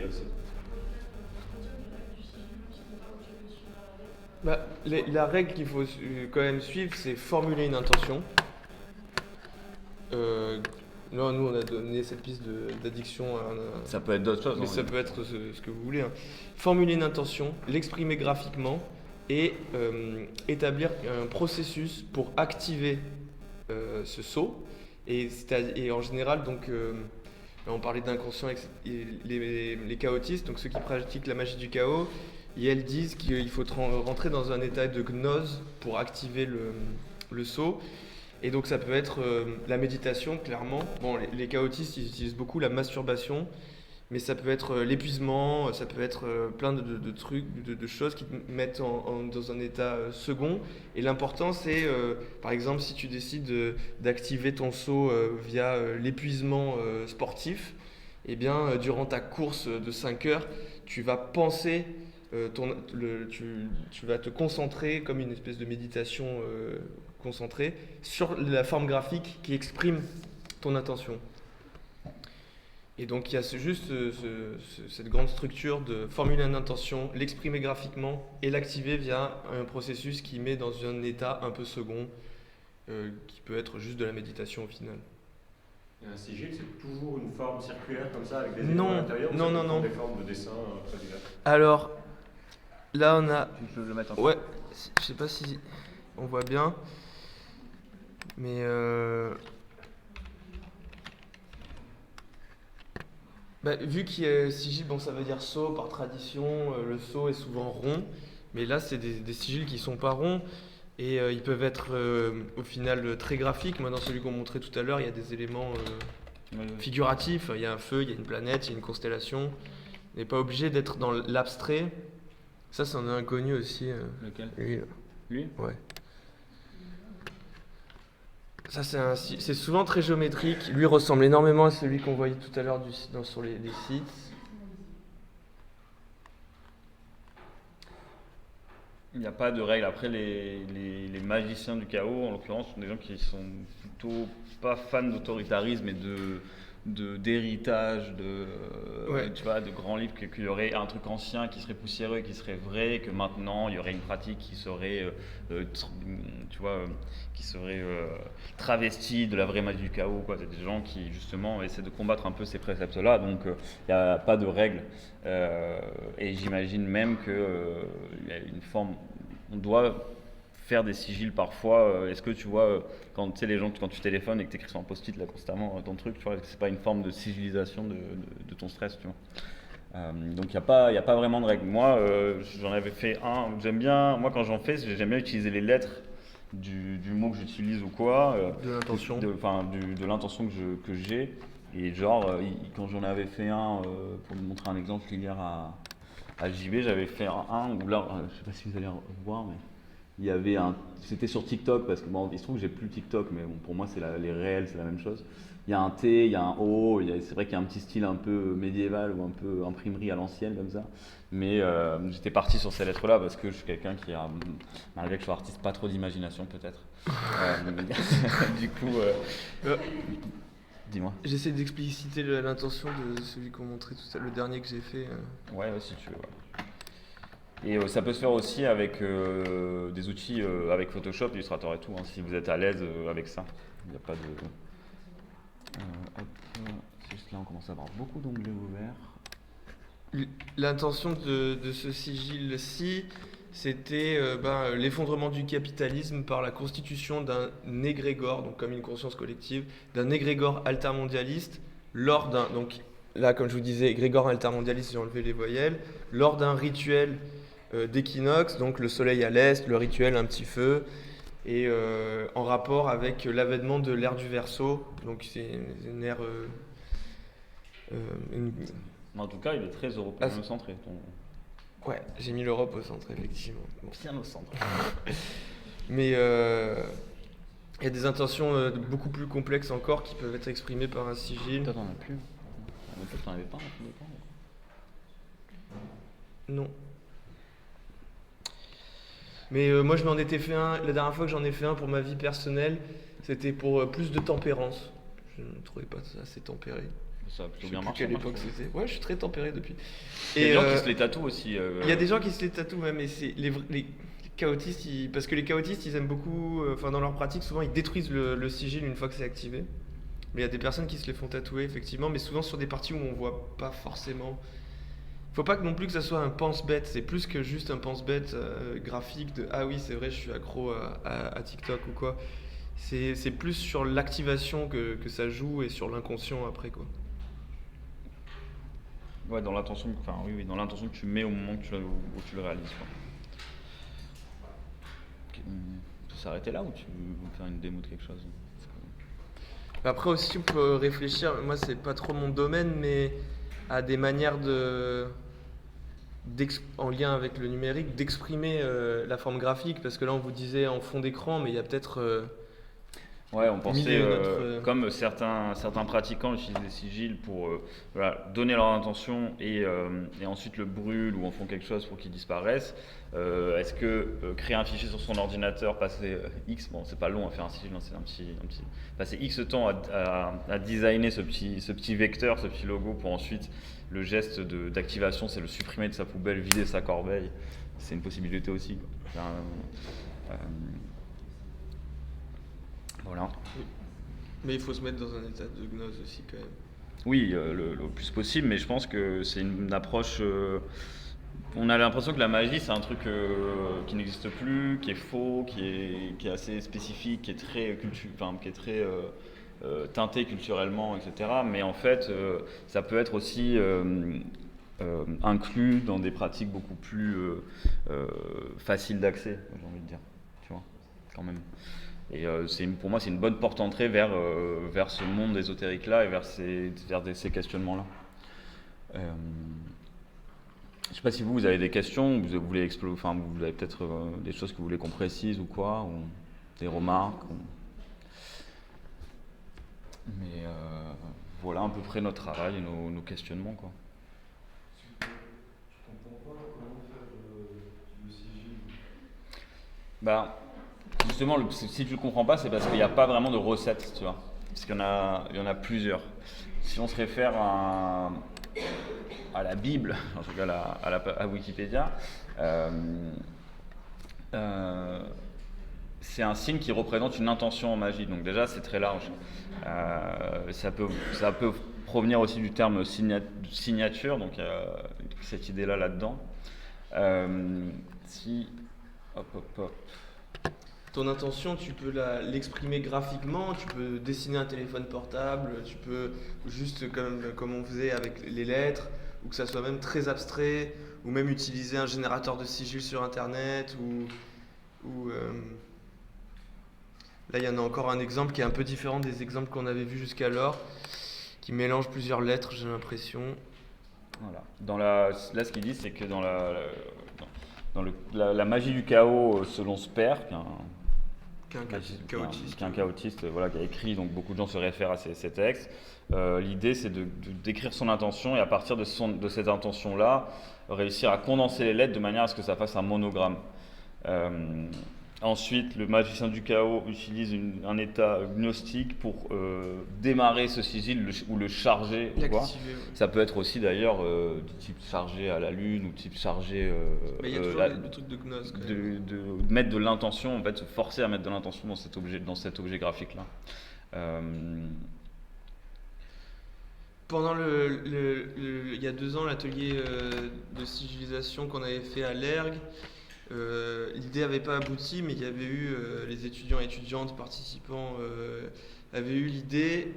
Bah, la règle qu'il faut quand même suivre, c'est formuler une intention. Là, nous, on a donné cette piste d'addiction. Ça peut être d'autres choses. Mais ça peut être ce que vous voulez. Hein. Formuler une intention, l'exprimer graphiquement et établir un processus pour activer ce saut. Et en général, donc, on parlait d'inconscient avec les chaotistes, donc ceux qui pratiquent la magie du chaos. Et elles disent qu'il faut rentrer dans un état de gnose pour activer le saut. Et donc ça peut être la méditation, clairement. Bon, les chaotistes, ils utilisent beaucoup la masturbation, mais ça peut être l'épuisement, ça peut être plein de trucs, de choses qui te mettent dans un état second. Et l'important, c'est, par exemple, si tu décides d'activer ton saut via l'épuisement sportif, eh bien, durant ta course de 5 heures, tu vas penser... tu vas te concentrer comme une espèce de méditation concentrée sur la forme graphique qui exprime ton intention. Et donc il y a juste cette grande structure de formuler une intention, l'exprimer graphiquement et l'activer via un processus qui met dans un état un peu second, qui peut être juste de la méditation au final. Et un sigil, c'est toujours une forme circulaire comme ça avec des Non, éléments à l'intérieur, non. Des formes de dessin très diverses. Alors, là on a... Je peux le mettre un peu. Ouais, je sais pas si on voit bien, mais vu qu'il y a sigil, bon ça veut dire saut par tradition, le saut est souvent rond, mais là c'est des sigils qui sont pas ronds et ils peuvent être au final très graphiques. Moi dans celui qu'on montrait tout à l'heure, il y a des éléments figuratifs, il y a un feu, il y a une planète, il y a une constellation. On n'est pas obligé d'être dans l'abstrait. Ça, c'en est un inconnu aussi. Lequel? Lui? Ouais. Ça, c'est souvent très géométrique. Lui ressemble énormément à celui qu'on voyait tout à l'heure sur les sites. Il n'y a pas de règle. Après, les magiciens du chaos, en l'occurrence, sont des gens qui sont plutôt pas fans d'autoritarisme et d'héritage, tu vois, de grands livres, qu'il y aurait un truc ancien qui serait poussiéreux, qui serait vrai, que maintenant il y aurait une pratique qui serait, qui serait travestie de la vraie magie du chaos, quoi. C'est des gens qui justement essaient de combattre un peu ces préceptes-là, donc il n'y a pas de règle. Et j'imagine même qu'il y a une forme, on doit faire des sigils parfois. Est-ce que tu vois, quand tu sais les gens, quand tu téléphones et que tu écris sur un post-it là constamment ton truc, tu vois, c'est pas une forme de sigilisation de ton stress, tu vois. Donc il y a pas vraiment de règle. Moi, j'en avais fait un. J'aime bien. Moi, quand j'en fais, j'aime bien utiliser les lettres du mot que j'utilise ou quoi. De l'intention. De l'intention que j'ai. Et genre, quand j'en avais fait un, pour vous montrer un exemple hier à JB, j'avais fait un où là, je sais pas si vous allez voir, mais C'était sur TikTok parce que bon, il se trouve que j'ai plus TikTok, mais bon, pour moi les réels c'est la même chose. Il y a un T, il y a un O, c'est vrai qu'il y a un petit style un peu médiéval ou un peu imprimerie à l'ancienne comme ça. Mais j'étais parti sur ces lettres-là parce que je suis quelqu'un qui a, malgré que je sois artiste, pas trop d'imagination peut-être. Du coup, dis-moi. J'essaie d'expliciter l'intention de celui qu'on montrait tout à l'heure, le dernier que j'ai fait. Ouais, si tu veux. Ouais. Et ça peut se faire aussi avec des outils, avec Photoshop, Illustrator et tout, hein, si vous êtes à l'aise avec ça. Il n'y a pas de... c'est juste là, on commence à avoir beaucoup d'onglets ouverts. L'intention de ce sigil-ci, c'était l'effondrement du capitalisme par la constitution d'un égrégore, donc comme une conscience collective, d'un égrégore altermondialiste lors d'un, donc là comme je vous disais, égrégore altermondialiste, j'ai enlevé les voyelles, lors d'un rituel d'équinoxe, donc le soleil à l'est, le rituel un petit feu, et en rapport avec l'avènement de l'ère du Verseau, donc c'est une ère... En tout cas, il est très européen-centré. Ouais, j'ai mis l'Europe au centre, effectivement. Bon. Bien au centre. Mais il y a des intentions beaucoup plus complexes encore qui peuvent être exprimées par un sigil. Toi, t'en as plus. T'en avais pas en fin de compte. Non. Mais moi, je m'en étais fait un. La dernière fois que j'en ai fait un pour ma vie personnelle, c'était pour plus de tempérance. Je ne trouvais pas ça assez tempéré. Ça a plutôt Je bien sais plus marché. quelle époque c'était. Ouais, je suis très tempéré depuis. Il y a des gens qui se les tatouent aussi. Il y a des gens qui se les tatouent même, mais c'est les chaotistes, parce que les chaotistes, ils aiment beaucoup, dans leur pratique, souvent ils détruisent le sigil une fois que c'est activé. Mais il y a des personnes qui se les font tatouer, effectivement, mais souvent sur des parties où on voit pas forcément. Faut pas non plus que ça soit un pense-bête, c'est plus que juste un pense-bête graphique de ah oui, c'est vrai, je suis accro à TikTok ou quoi. C'est plus sur l'activation que ça joue et sur l'inconscient après, quoi. Ouais, dans l'intention, oui, dans l'intention que tu mets au moment où tu le réalises, quoi. Tu peux s'arrêter là ou tu veux faire une démo de quelque chose? Après aussi, on peut réfléchir, moi c'est pas trop mon domaine, mais à des manières en lien avec le numérique, d'exprimer la forme graphique, parce que là on vous disait en fond d'écran, mais il y a peut-être... Ouais, on pensait, notre... comme certains pratiquants utilisent des sigils pour donner leur intention et ensuite le brûlent ou en font quelque chose pour qu'ils disparaissent. Est-ce que créer un fichier sur son ordinateur, passer X, bon c'est pas long à faire un sigil, non, c'est un petit, passer X temps à designer ce petit vecteur, ce petit logo pour ensuite le geste d'activation, c'est le supprimer de sa poubelle, vider sa corbeille, c'est une possibilité aussi, quoi. Voilà. Mais il faut se mettre dans un état de gnose aussi quand même. Oui, le plus possible, mais je pense que c'est une approche... on a l'impression que la magie, c'est un truc qui n'existe plus, qui est faux, qui est assez spécifique, qui est très teinté culturellement, etc. Mais en fait, ça peut être aussi inclus dans des pratiques beaucoup plus faciles d'accès, j'ai envie de dire, tu vois, quand même. Et pour moi, c'est une bonne porte d'entrée vers ce monde ésotérique-là et vers ces questionnements-là. Je ne sais pas si vous avez des questions, vous voulez vous avez peut-être des choses que vous voulez qu'on précise ou quoi, ou des remarques. Mais voilà à peu près notre travail et nos questionnements, quoi. Je comprends pas comment faire le sigil. Justement, si tu ne le comprends pas, c'est parce qu'il n'y a pas vraiment de recette, tu vois. Parce qu'il y en a plusieurs. Si on se réfère à la Bible, en tout cas à Wikipédia, c'est un signe qui représente une intention en magie. Donc déjà, c'est très large. Ça peut provenir aussi du terme signature, donc cette idée-là là-dedans. Hop. Ton intention, tu peux l'exprimer graphiquement, tu peux dessiner un téléphone portable, tu peux juste comme on faisait avec les lettres, ou que ça soit même très abstrait, ou même utiliser un générateur de sigils sur internet, là il y en a encore un exemple qui est un peu différent des exemples qu'on avait vus jusqu'alors, qui mélange plusieurs lettres, j'ai l'impression. Voilà. Là, ce qu'il dit, c'est que la magie du chaos selon Sper, Chaotiste. un chaotiste voilà, qui a écrit, donc beaucoup de gens se réfèrent à ces textes. L'idée, c'est d'écrire son intention et à partir de cette intention-là, réussir à condenser les lettres de manière à ce que ça fasse un monogramme. Ensuite, le magicien du chaos utilise un état gnostique pour démarrer ce sigil ou le charger. Ça peut être aussi d'ailleurs du type chargé à la lune ou type chargé. Mais il y a toujours le truc de gnose. De mettre de l'intention, en fait, se forcer à mettre de l'intention dans cet objet graphique-là. Pendant il y a 2 ans, l'atelier de sigilisation qu'on avait fait à l'ERG, l'idée n'avait pas abouti, mais il y avait eu les étudiants et étudiantes participants avaient eu l'idée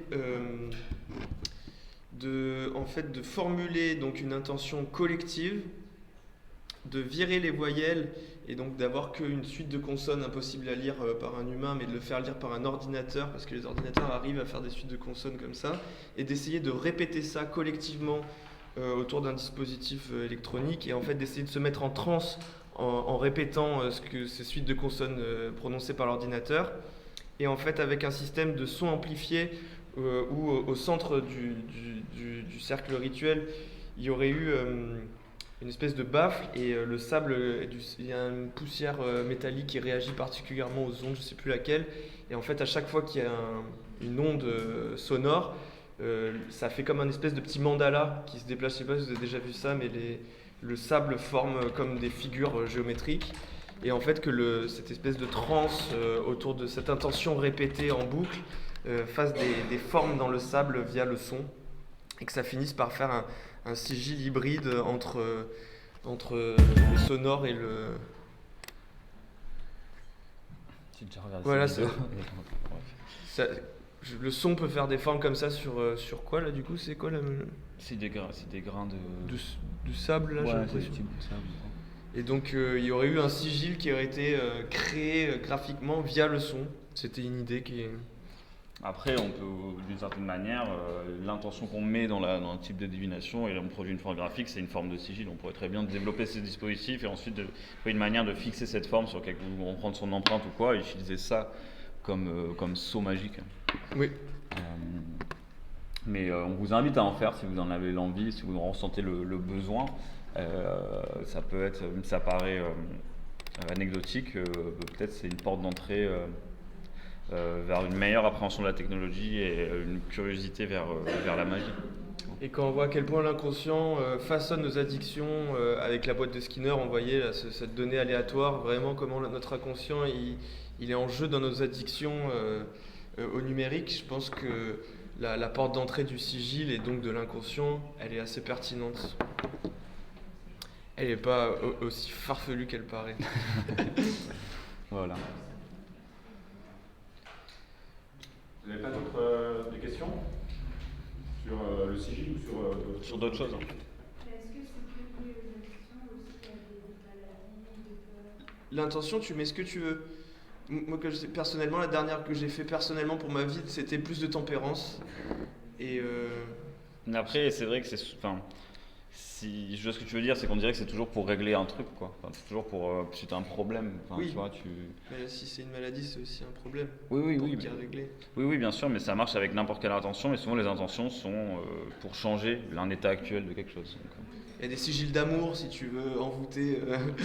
de formuler donc une intention collective, de virer les voyelles et donc d'avoir qu'une suite de consonnes impossible à lire par un humain, mais de le faire lire par un ordinateur, parce que les ordinateurs arrivent à faire des suites de consonnes comme ça, et d'essayer de répéter ça collectivement autour d'un dispositif électronique, et en fait d'essayer de se mettre en transe en répétant ces suites de consonnes prononcées par l'ordinateur, et en fait avec un système de son amplifié où au centre du cercle rituel, il y aurait eu une espèce de baffle et le sable, il y a une poussière métallique qui réagit particulièrement aux ondes, je ne sais plus laquelle, et en fait à chaque fois qu'il y a une onde sonore, ça fait comme un espèce de petit mandala qui se déplace. Je ne sais pas si vous avez déjà vu ça, mais le sable forme comme des figures géométriques, et en fait que cette espèce de transe autour de cette intention répétée en boucle fasse des formes dans le sable via le son, et que ça finisse par faire un sigil hybride entre le sonore et le... Voilà, le son peut faire des formes comme ça sur quoi là du coup? C'est quoi C'est des grains du sable là, j'ai l'impression. Et donc il y aurait eu un sigil qui aurait été créé graphiquement via le son. C'était une idée qui est... Après, on peut, d'une certaine manière, l'intention qu'on met dans un type de divination, et là on produit une forme graphique, c'est une forme de sigil. On pourrait très bien développer ces dispositifs et ensuite trouver une manière de fixer cette forme sur on prendre son empreinte ou quoi, et utiliser ça comme sceau magique. Oui. Mais on vous invite à en faire si vous en avez l'envie, si vous en ressentez le besoin. Ça peut être, ça paraît anecdotique, peut-être c'est une porte d'entrée vers une meilleure appréhension de la technologie et une curiosité vers la magie. Et quand on voit à quel point l'inconscient façonne nos addictions, avec la boîte de Skinner, on voyait là, cette donnée aléatoire, vraiment comment notre inconscient il est en jeu dans nos addictions au numérique. Je pense que la porte d'entrée du sigil et donc de l'inconscient, elle est assez pertinente. Elle n'est pas aussi farfelue qu'elle paraît. Voilà. Vous n'avez pas des questions sur le sigil ou sur d'autres choses? Est-ce que c'est que pour les addictions ou aussi il y a des maladies, des peurs? L'intention, tu mets ce que tu veux. Moi, personnellement, la dernière que j'ai fait personnellement pour ma vie, c'était plus de tempérance. Et Mais après, c'est vrai que si je vois ce que tu veux dire, c'est qu'on dirait que c'est toujours pour régler un truc, quoi. Enfin, c'est toujours pour si t'as un problème. Enfin, oui. Tu vois, Mais si c'est une maladie, c'est aussi un problème. Oui, qui est réglé. Oui, bien sûr, mais ça marche avec n'importe quelle intention, mais souvent les intentions sont pour changer un état actuel de quelque chose. Donc, il y a des sigils d'amour si tu veux envoûter.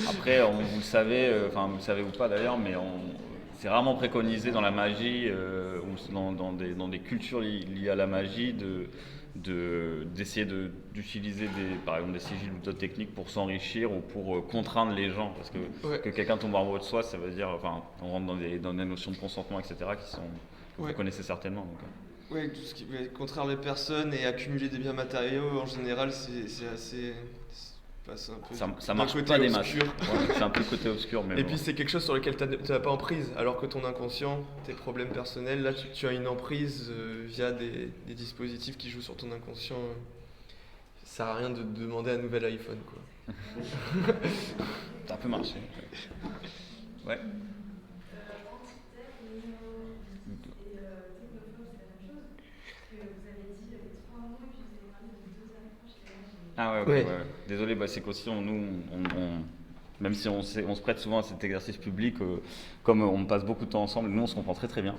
Après, vous le savez, vous le savez ou pas d'ailleurs, mais c'est rarement préconisé dans la magie ou dans des cultures liées à la magie d'essayer d'utiliser par exemple des sigils ou d'autres techniques pour s'enrichir ou pour contraindre les gens, parce que quelqu'un tombe amoureux de soi, ça veut dire, on rentre dans des notions de consentement, etc. que vous connaissez certainement. Oui, tout ce qui va contraire les personnes et accumuler des biens matériaux, en général, c'est assez... Ça marche pas des masses. C'est un peu le côté obscur. Mais puis c'est quelque chose sur lequel tu n'as pas emprise, alors que ton inconscient, tes problèmes personnels, là tu as une emprise via des dispositifs qui jouent sur ton inconscient. Ça sert à rien de demander un nouvel iPhone, quoi. Ça peut marcher. Ouais. Ah ouais. Désolé, c'est qu'aussi nous même si on se prête souvent à cet exercice public, comme on passe beaucoup de temps ensemble, nous on se comprend très très bien.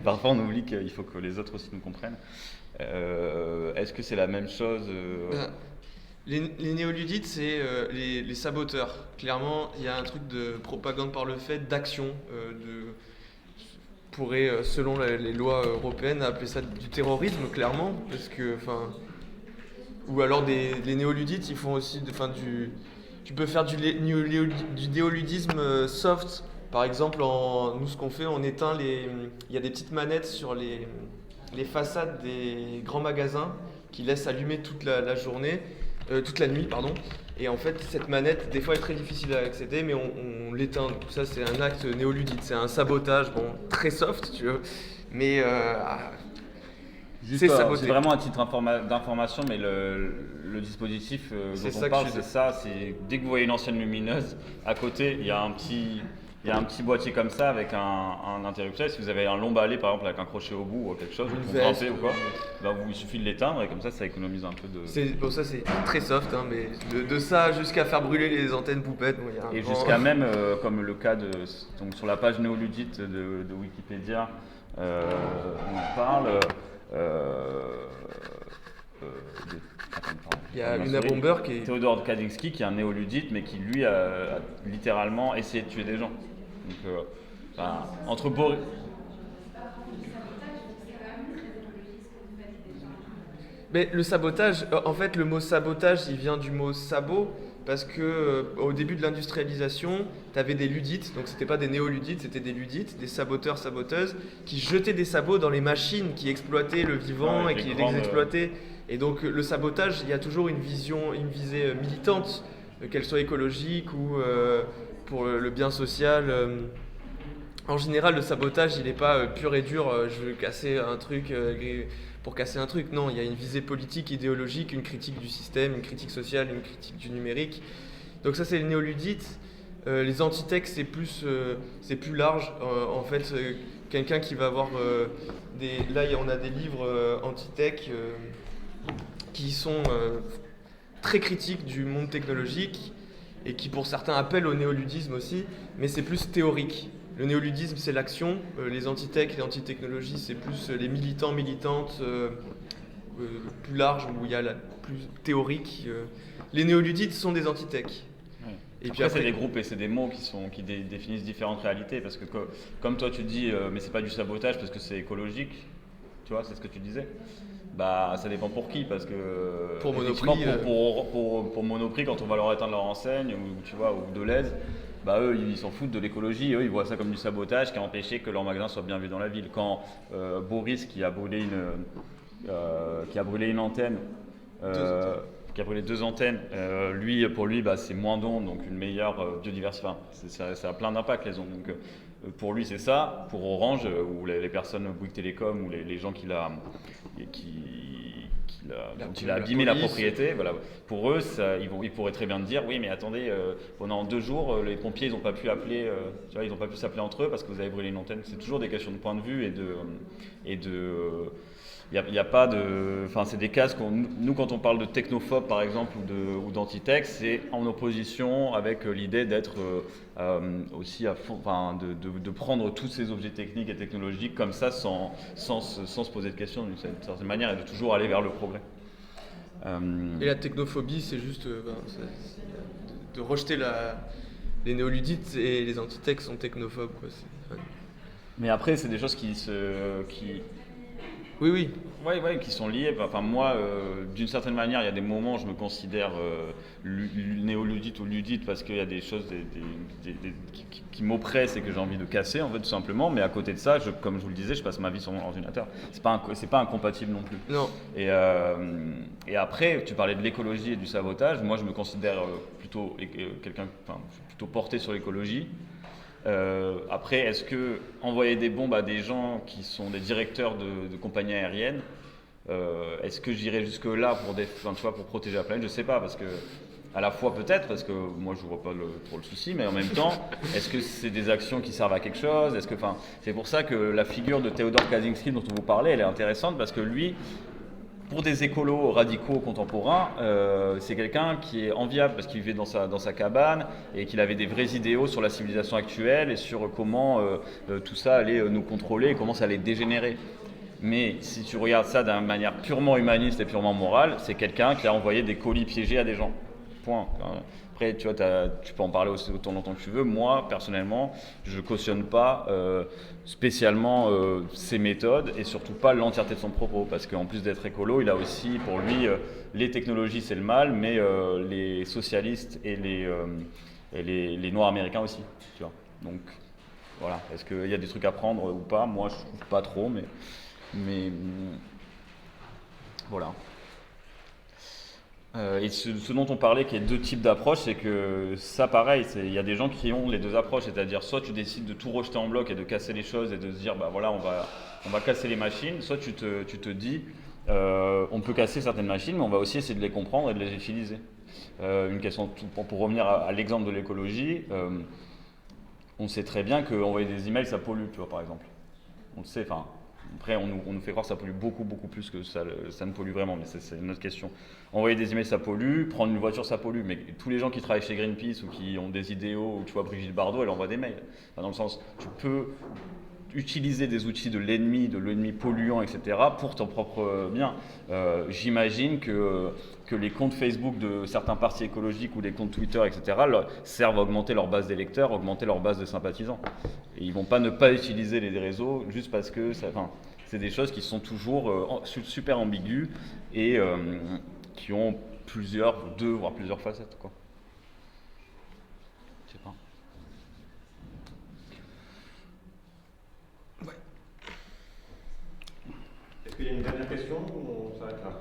Parfois on oublie qu'il faut que les autres aussi nous comprennent. Est-ce que c'est la même chose Les néoludites, c'est les saboteurs. Clairement, il y a un truc de propagande par le fait, d'action. On pourrait, selon les lois européennes, appeler ça du terrorisme, clairement. Parce que, ou alors les néoludites, ils font aussi tu peux faire du néoludisme soft. Par exemple, nous, ce qu'on fait, on éteint il y a des petites manettes sur les façades des grands magasins qui laissent allumer toute la journée. Toute la nuit, pardon. Et en fait, cette manette, des fois, est très difficile à accéder, mais on l'éteint. Donc ça, c'est un acte néoludite. C'est un sabotage, bon, très soft, tu veux. Mais c'est vraiment un titre d'information, mais le dispositif dont on parle, c'est ça. C'est dès que vous voyez une ancienne lumineuse, à côté, il y a un petit boîtier comme ça avec un interrupteur. Et si vous avez un long balai, par exemple, avec un crochet au bout ou quelque chose, vous grimpez ou quoi, il suffit de l'éteindre et comme ça économise un peu de... Bon, ça c'est très soft, hein, mais de ça jusqu'à faire brûler les antennes poupettes. Et jusqu'à même, comme le cas donc sur la page néoludite de Wikipédia, on parle... il y a Luna Bomber qui est... Theodor Kaczynski qui est un néoludite mais qui lui a littéralement essayé de tuer des gens. Donc entre Boris... Mais le sabotage, en fait le mot sabotage il vient du mot sabot parce que au début de l'industrialisation, tu avais des ludites, donc c'était pas des néoludites, c'était des ludites, des saboteurs, saboteuses qui jetaient des sabots dans les machines qui exploitaient le vivant et qui les exploitaient. Et donc le sabotage, il y a toujours une visée militante, qu'elle soit écologique ou pour le bien social. En général, le sabotage, il n'est pas pur et dur, je veux casser un truc pour casser un truc. Non, il y a une visée politique, idéologique, une critique du système, une critique sociale, une critique du numérique. Donc ça, c'est les néoludites. Les antitech, c'est plus large. En fait, quelqu'un qui va avoir Là, on a des livres antitech qui sont très critiques du monde technologique et qui, pour certains, appellent au néoludisme aussi, mais c'est plus théorique. Le néoludisme, c'est l'action. Les antitech, les antitechnologies, c'est plus les militants, militantes, plus large, où il y a la plus théorique. Les néoludites sont des antitech. Ouais. Et après, c'est des groupes et c'est des mots qui définissent différentes réalités. Parce que comme toi, tu dis, mais c'est pas du sabotage parce que c'est écologique. Tu vois, c'est ce que tu disais. Bah, ça dépend pour qui, parce que pour Monoprix, pour Monoprix, quand on va leur éteindre leur enseigne, ou tu vois, ou Deleuze, bah eux ils s'en foutent de l'écologie, eux ils voient ça comme du sabotage qui a empêché que leur magasin soit bien vu dans la ville. Quand Boris qui a brûlé une antenne, qui a brûlé 2 antennes, pour lui bah, c'est moins d'ondes, donc une meilleure biodiversité. Enfin, ça a plein d'impacts les ondes. Donc, pour lui c'est ça. Pour Orange ou les personnes Bouygues Télécom ou les gens dont il a abîmé la propriété, voilà. Pour eux, ils pourraient très bien dire oui, mais attendez, pendant 2 jours, les pompiers ils n'ont pas pu appeler, tu vois, ils n'ont pas pu s'appeler entre eux parce que vous avez brûlé une antenne. C'est toujours des questions de point de vue il n'y a pas de... Enfin, c'est des cases nous, quand on parle de technophobe, par exemple, ou d'antitech, c'est en opposition avec l'idée d'être aussi à fond, enfin, de prendre tous ces objets techniques et technologiques comme ça, sans se poser de questions, d'une certaine manière, et de toujours aller vers le progrès. Et la technophobie, c'est juste de rejeter les néoludites, et les antitech sont technophobes, quoi. Mais après, c'est des choses qui... Oui. Ouais, qui sont liés. Enfin, moi, d'une certaine manière, il y a des moments où je me considère néoludite ou ludite parce qu'il y a des choses qui m'oppressent et que j'ai envie de casser, en fait, tout simplement. Mais à côté de ça, comme je vous le disais, je passe ma vie sur mon ordinateur. C'est pas incompatible non plus. Non. Et après, tu parlais de l'écologie et du sabotage. Moi, je me considère plutôt plutôt porté sur l'écologie. Après, est-ce que envoyer des bombes à des gens qui sont des directeurs de compagnies aériennes, est-ce que j'irai jusque là pour protéger la planète? Je sais pas, parce que à la fois peut-être, parce que moi je vois pas trop le souci, mais en même temps, est-ce que c'est des actions qui servent à quelque chose? C'est pour ça que la figure de Theodor Kaczynski dont on vous parlait, elle est intéressante parce que lui, pour des écolos radicaux contemporains, c'est quelqu'un qui est enviable parce qu'il vivait dans sa cabane et qu'il avait des vrais idéaux sur la civilisation actuelle et sur comment tout ça allait nous contrôler et comment ça allait dégénérer. Mais si tu regardes ça d'une manière purement humaniste et purement morale, c'est quelqu'un qui a envoyé des colis piégés à des gens. Point. Après, tu vois, tu peux en parler aussi autant longtemps que tu veux. Moi, personnellement, je ne cautionne pas spécialement ces méthodes et surtout pas l'entièreté de son propos. Parce qu'en plus d'être écolo, il a aussi, pour lui, les technologies, c'est le mal, mais les socialistes et les Noirs américains aussi. Tu vois. Donc, voilà. Est-ce qu'il y a des trucs à prendre ou pas? Moi, je ne trouve pas trop, mais voilà. Et ce dont on parlait, qu'il y a deux types d'approches, c'est que ça, pareil, il y a des gens qui ont les deux approches, c'est-à-dire soit tu décides de tout rejeter en bloc et de casser les choses et de se dire, bah voilà, on va casser les machines, soit tu te dis, on peut casser certaines machines, mais on va aussi essayer de les comprendre et de les utiliser. Une question, pour revenir à l'exemple de l'écologie, on sait très bien qu'envoyer des emails, ça pollue, tu vois, par exemple. On le sait, enfin. Après, on nous fait croire que ça pollue beaucoup plus que ça ne pollue vraiment, mais c'est une autre question. Envoyer des emails, ça pollue. Prendre une voiture, ça pollue. Mais tous les gens qui travaillent chez Greenpeace ou qui ont des idéaux, ou tu vois Brigitte Bardot, elle envoie des mails. Enfin, dans le sens, tu peux utiliser des outils de l'ennemi polluant, etc., pour ton propre bien. J'imagine que les comptes Facebook de certains partis écologiques ou les comptes Twitter, etc., servent à augmenter leur base d'électeurs, augmenter leur base de sympathisants. Et ils ne vont pas ne pas utiliser les réseaux juste parce que c'est des choses qui sont toujours super ambiguës et qui ont deux voire plusieurs facettes, quoi. Je sais pas. Est-ce qu'il y a une dernière question ou on s'arrête là?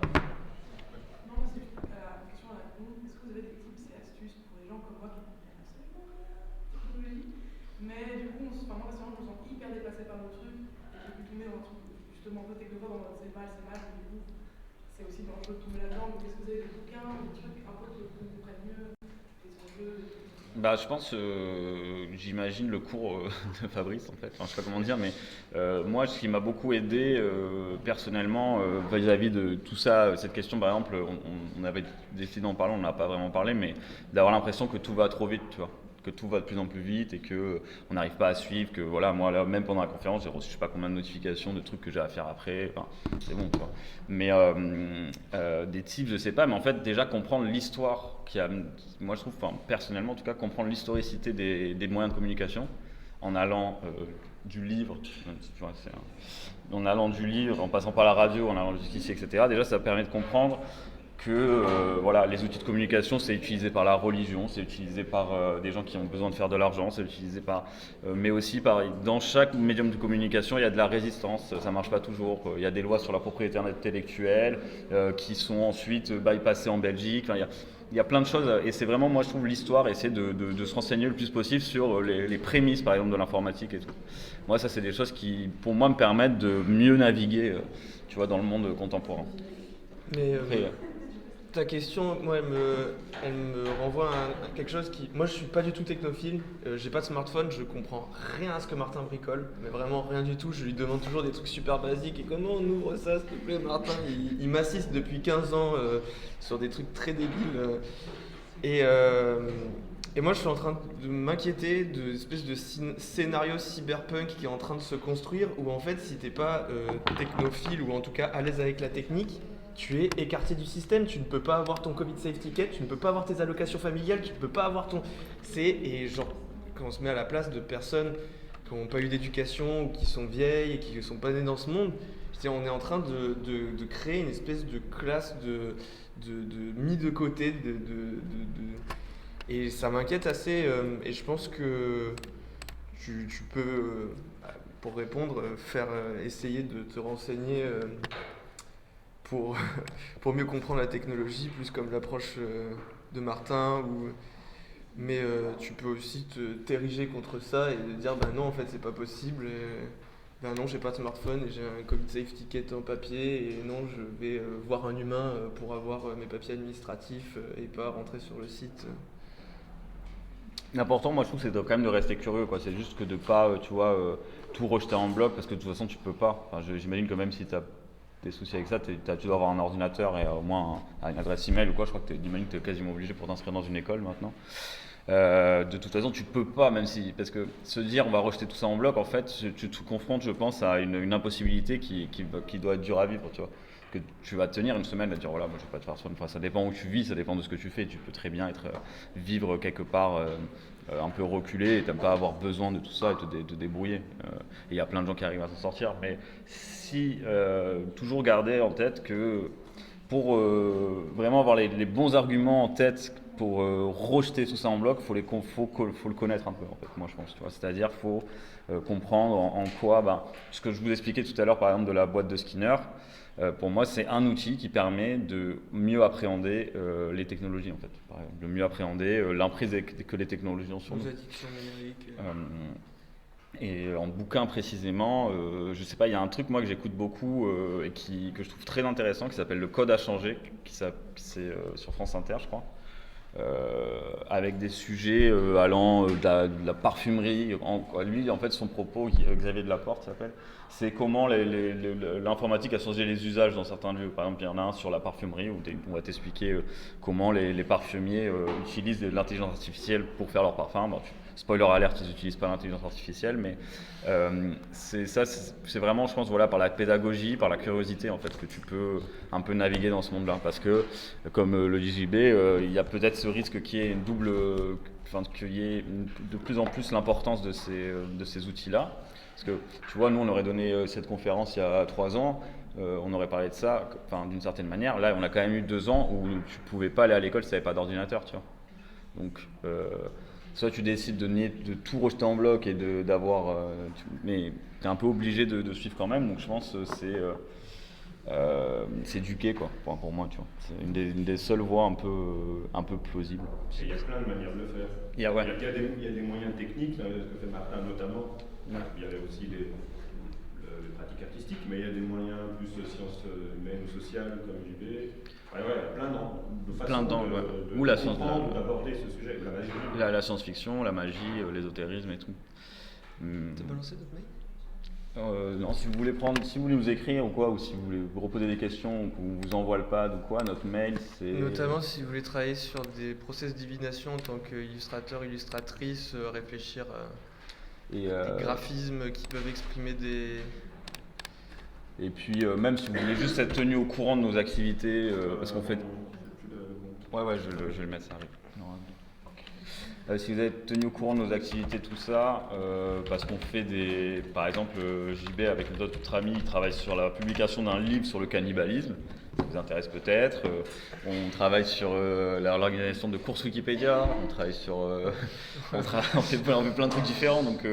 Non, c'est la question à la con. Est-ce que vous avez des tips et astuces pour les gens comme moi qui comprennent absolument rien à la technologie? Mais du coup, moi personnellement, je me sens hyper dépassée par le truc. J'ai pu tomber dans un truc justement un peu technophobe en mode c'est mal, mais du coup, c'est aussi dangereux de tomber là-dedans. Donc, est-ce que vous avez des bouquins ou des trucs un peu qu'on comprenne mieux les enjeux? Bah, je pense, j'imagine le cours de Fabrice en fait, enfin, je sais pas comment dire, mais moi ce qui m'a beaucoup aidé personnellement vis-à-vis de tout ça, cette question par exemple, on avait décidé d'en parler, on n'a pas vraiment parlé, mais d'avoir l'impression que tout va trop vite, tu vois, que tout va de plus en plus vite et que on n'arrive pas à suivre, que voilà, moi là, même pendant la conférence j'ai reçu je sais pas combien de notifications de trucs que j'ai à faire après, enfin, c'est bon quoi. Mais des tips je sais pas, mais en fait déjà comprendre l'histoire moi je trouve, enfin, personnellement en tout cas, comprendre l'historicité des moyens de communication en allant du livre, tu vois, en allant du livre, en passant par la radio, en allant jusqu'ici, etc. Déjà ça permet de comprendre que voilà, les outils de communication, c'est utilisé par la religion, c'est utilisé par des gens qui ont besoin de faire de l'argent, c'est utilisé mais aussi dans chaque médium de communication, il y a de la résistance, ça marche pas toujours. Il y a des lois sur la propriété intellectuelle qui sont ensuite bypassées en Belgique. Enfin, il y a plein de choses et c'est vraiment, moi je trouve, l'histoire, essayer de se renseigner le plus possible sur les prémices par exemple de l'informatique et tout. Moi ça c'est des choses qui pour moi me permettent de mieux naviguer tu vois, dans le monde contemporain. Mais ta question, moi, elle me renvoie à quelque chose qui... Moi, je suis pas du tout technophile, j'ai pas de smartphone, je comprends rien à ce que Martin bricole, mais vraiment rien du tout. Je lui demande toujours des trucs super basiques. Et comment on ouvre ça, s'il te plaît, Martin? Il m'assiste depuis 15 ans sur des trucs très débiles. Et moi, je suis en train de m'inquiéter de espèce de scénario cyberpunk qui est en train de se construire, où en fait, si t'es pas technophile ou en tout cas à l'aise avec la technique, tu es écarté du système, tu ne peux pas avoir ton Covid Safe Ticket, tu ne peux pas avoir tes allocations familiales, tu ne peux pas avoir ton... Et genre, quand on se met à la place de personnes qui n'ont pas eu d'éducation ou qui sont vieilles et qui ne sont pas nées dans ce monde, on est en train de créer une espèce de classe mis de côté, et ça m'inquiète assez, et je pense que tu peux, pour répondre, essayer de te renseigner pour mieux comprendre la technologie, plus comme l'approche de Martin, mais tu peux aussi t'ériger contre ça et dire bah non, en fait c'est pas possible, ben non, j'ai pas de smartphone et j'ai un Covid Safe Ticket en papier, et non, je vais voir un humain pour avoir mes papiers administratifs et pas rentrer sur le site. L'important, moi je trouve, c'est quand même de rester curieux, quoi. C'est juste que de pas, tu vois, tout rejeter en bloc, parce que de toute façon tu peux pas. Enfin, j'imagine que même si tu as des soucis avec ça, tu dois avoir un ordinateur et au moins une adresse email ou quoi. Je crois que j'imagine que tu es quasiment obligé pour t'inscrire dans une école maintenant. De toute façon, tu peux pas, même si, parce que se dire on va rejeter tout ça en bloc, en fait, tu te confrontes, je pense, à une impossibilité qui doit être dure à vivre, tu vois. Que tu vas tenir une semaine à dire voilà, moi je vais pas te faire ça. Enfin, ça dépend où tu vis, ça dépend de ce que tu fais. Tu peux très bien vivre quelque part un peu reculé et t'as pas avoir besoin de tout ça et te débrouiller. Et il y a plein de gens qui arrivent à s'en sortir, mais si toujours garder en tête que pour vraiment avoir les bons arguments en tête pour rejeter tout ça en bloc, faut le connaître un peu, en fait, moi je pense, tu vois. C'est-à-dire faut comprendre en quoi, ce que je vous expliquais tout à l'heure par exemple de la boîte de Skinner, pour moi c'est un outil qui permet de mieux appréhender les technologies en fait, par exemple, de mieux appréhender l'emprise que les technologies ont sur nous. Les addictions numériques. Et en bouquin précisément, je sais pas, il y a un truc moi que j'écoute beaucoup et que je trouve très intéressant qui s'appelle Le Code à changer, c'est sur France Inter je crois. Avec des sujets allant de la parfumerie. Lui, en fait, son propos, Xavier Delaporte s'appelle, c'est comment l'informatique a changé les usages dans certains lieux. Par exemple, il y en a un sur la parfumerie où on va t'expliquer comment les parfumiers utilisent de l'intelligence artificielle pour faire leur parfum. Bon, spoiler alert, ils n'utilisent pas l'intelligence artificielle, mais c'est vraiment, je pense, voilà, par la pédagogie, par la curiosité, en fait, que tu peux un peu naviguer dans ce monde-là. Parce que, comme le dit JB, il y a peut-être ce risque qu'il y ait qu'il y ait de plus en plus l'importance de ces outils-là. Parce que, tu vois, nous, on aurait donné cette conférence il y a 3 ans, on aurait parlé de ça, d'une certaine manière. Là, on a quand même eu 2 ans où tu ne pouvais pas aller à l'école si tu n'avais pas d'ordinateur, tu vois. Donc, soit tu décides de tout rejeter en bloc et mais tu es un peu obligé de suivre quand même. Donc, je pense que c'est éduquer, quoi, pour moi, tu vois. C'est une des seules voies un peu plausibles. Il y a plein de manières de le faire. Il y a des moyens techniques, ce que fait Martin notamment. Ouais. Il y a aussi les pratiques artistiques, mais il y a des moyens plus sciences humaines ou sociales comme JB. Il y a plein d'angles, d'aborder ce sujet. La magie. La science-fiction, la magie, l'ésotérisme et tout. T'as balancé d'autres mails ? Non, si vous voulez nous écrire ou quoi, ou si vous voulez vous reposer des questions ou qu'on vous envoie le pad ou quoi, notre mail c'est... Notamment si vous voulez travailler sur des process de divination en tant qu'illustrateur, illustratrice, réfléchir à des graphismes qui peuvent exprimer des... Et puis même si vous voulez juste être tenu au courant de nos activités, parce qu'on fait... Ouais, je vais le mettre, ça arrive. Si vous êtes tenu au courant de nos activités, tout ça, parce qu'on fait par exemple, JB avec d'autres amis, il travaille sur la publication d'un livre sur le cannibalisme, ça vous intéresse peut-être. On travaille sur l'organisation de courses Wikipédia, on travaille sur... on fait plein de trucs différents, donc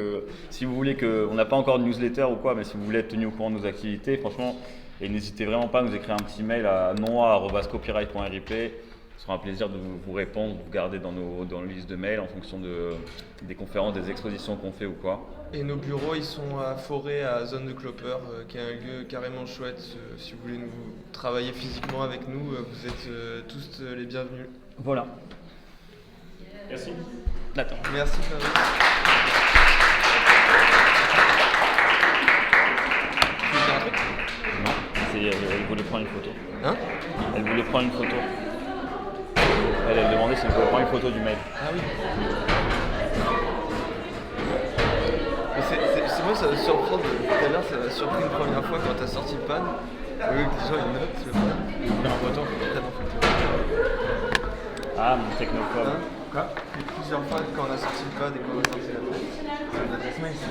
si vous voulez on n'a pas encore de newsletter ou quoi, mais si vous voulez être tenu au courant de nos activités, franchement, et n'hésitez vraiment pas à nous écrire un petit mail à noa@copyright.rip. Ce sera un plaisir de vous répondre, de vous garder dans nos listes de mails en fonction des conférences, des expositions qu'on fait ou quoi. Et nos bureaux, ils sont à Forêt, à Zone de Clopper, qui est un lieu carrément chouette. Si vous voulez travailler physiquement avec nous, vous êtes tous les bienvenus. Voilà. Merci. Attends. Merci Fabrice. Tu veux dire un truc ? Non, elle voulait prendre une photo. Hein ? Elle voulait prendre une photo. Elle demandait si elle pouvait prendre une photo du mail. Ah oui. C'est moi, ça me surprend. Tout à l'heure, ça m'a surpris une première fois quand t'as sorti le pan. Oui, que les gens ils notent le pan. Prendre en photo. Ah, mon technophobe. Hein ? Quoi ? Plusieurs fois quand on a sorti le pad et quand on a sorti la tête. C'est une adresse mail, ça.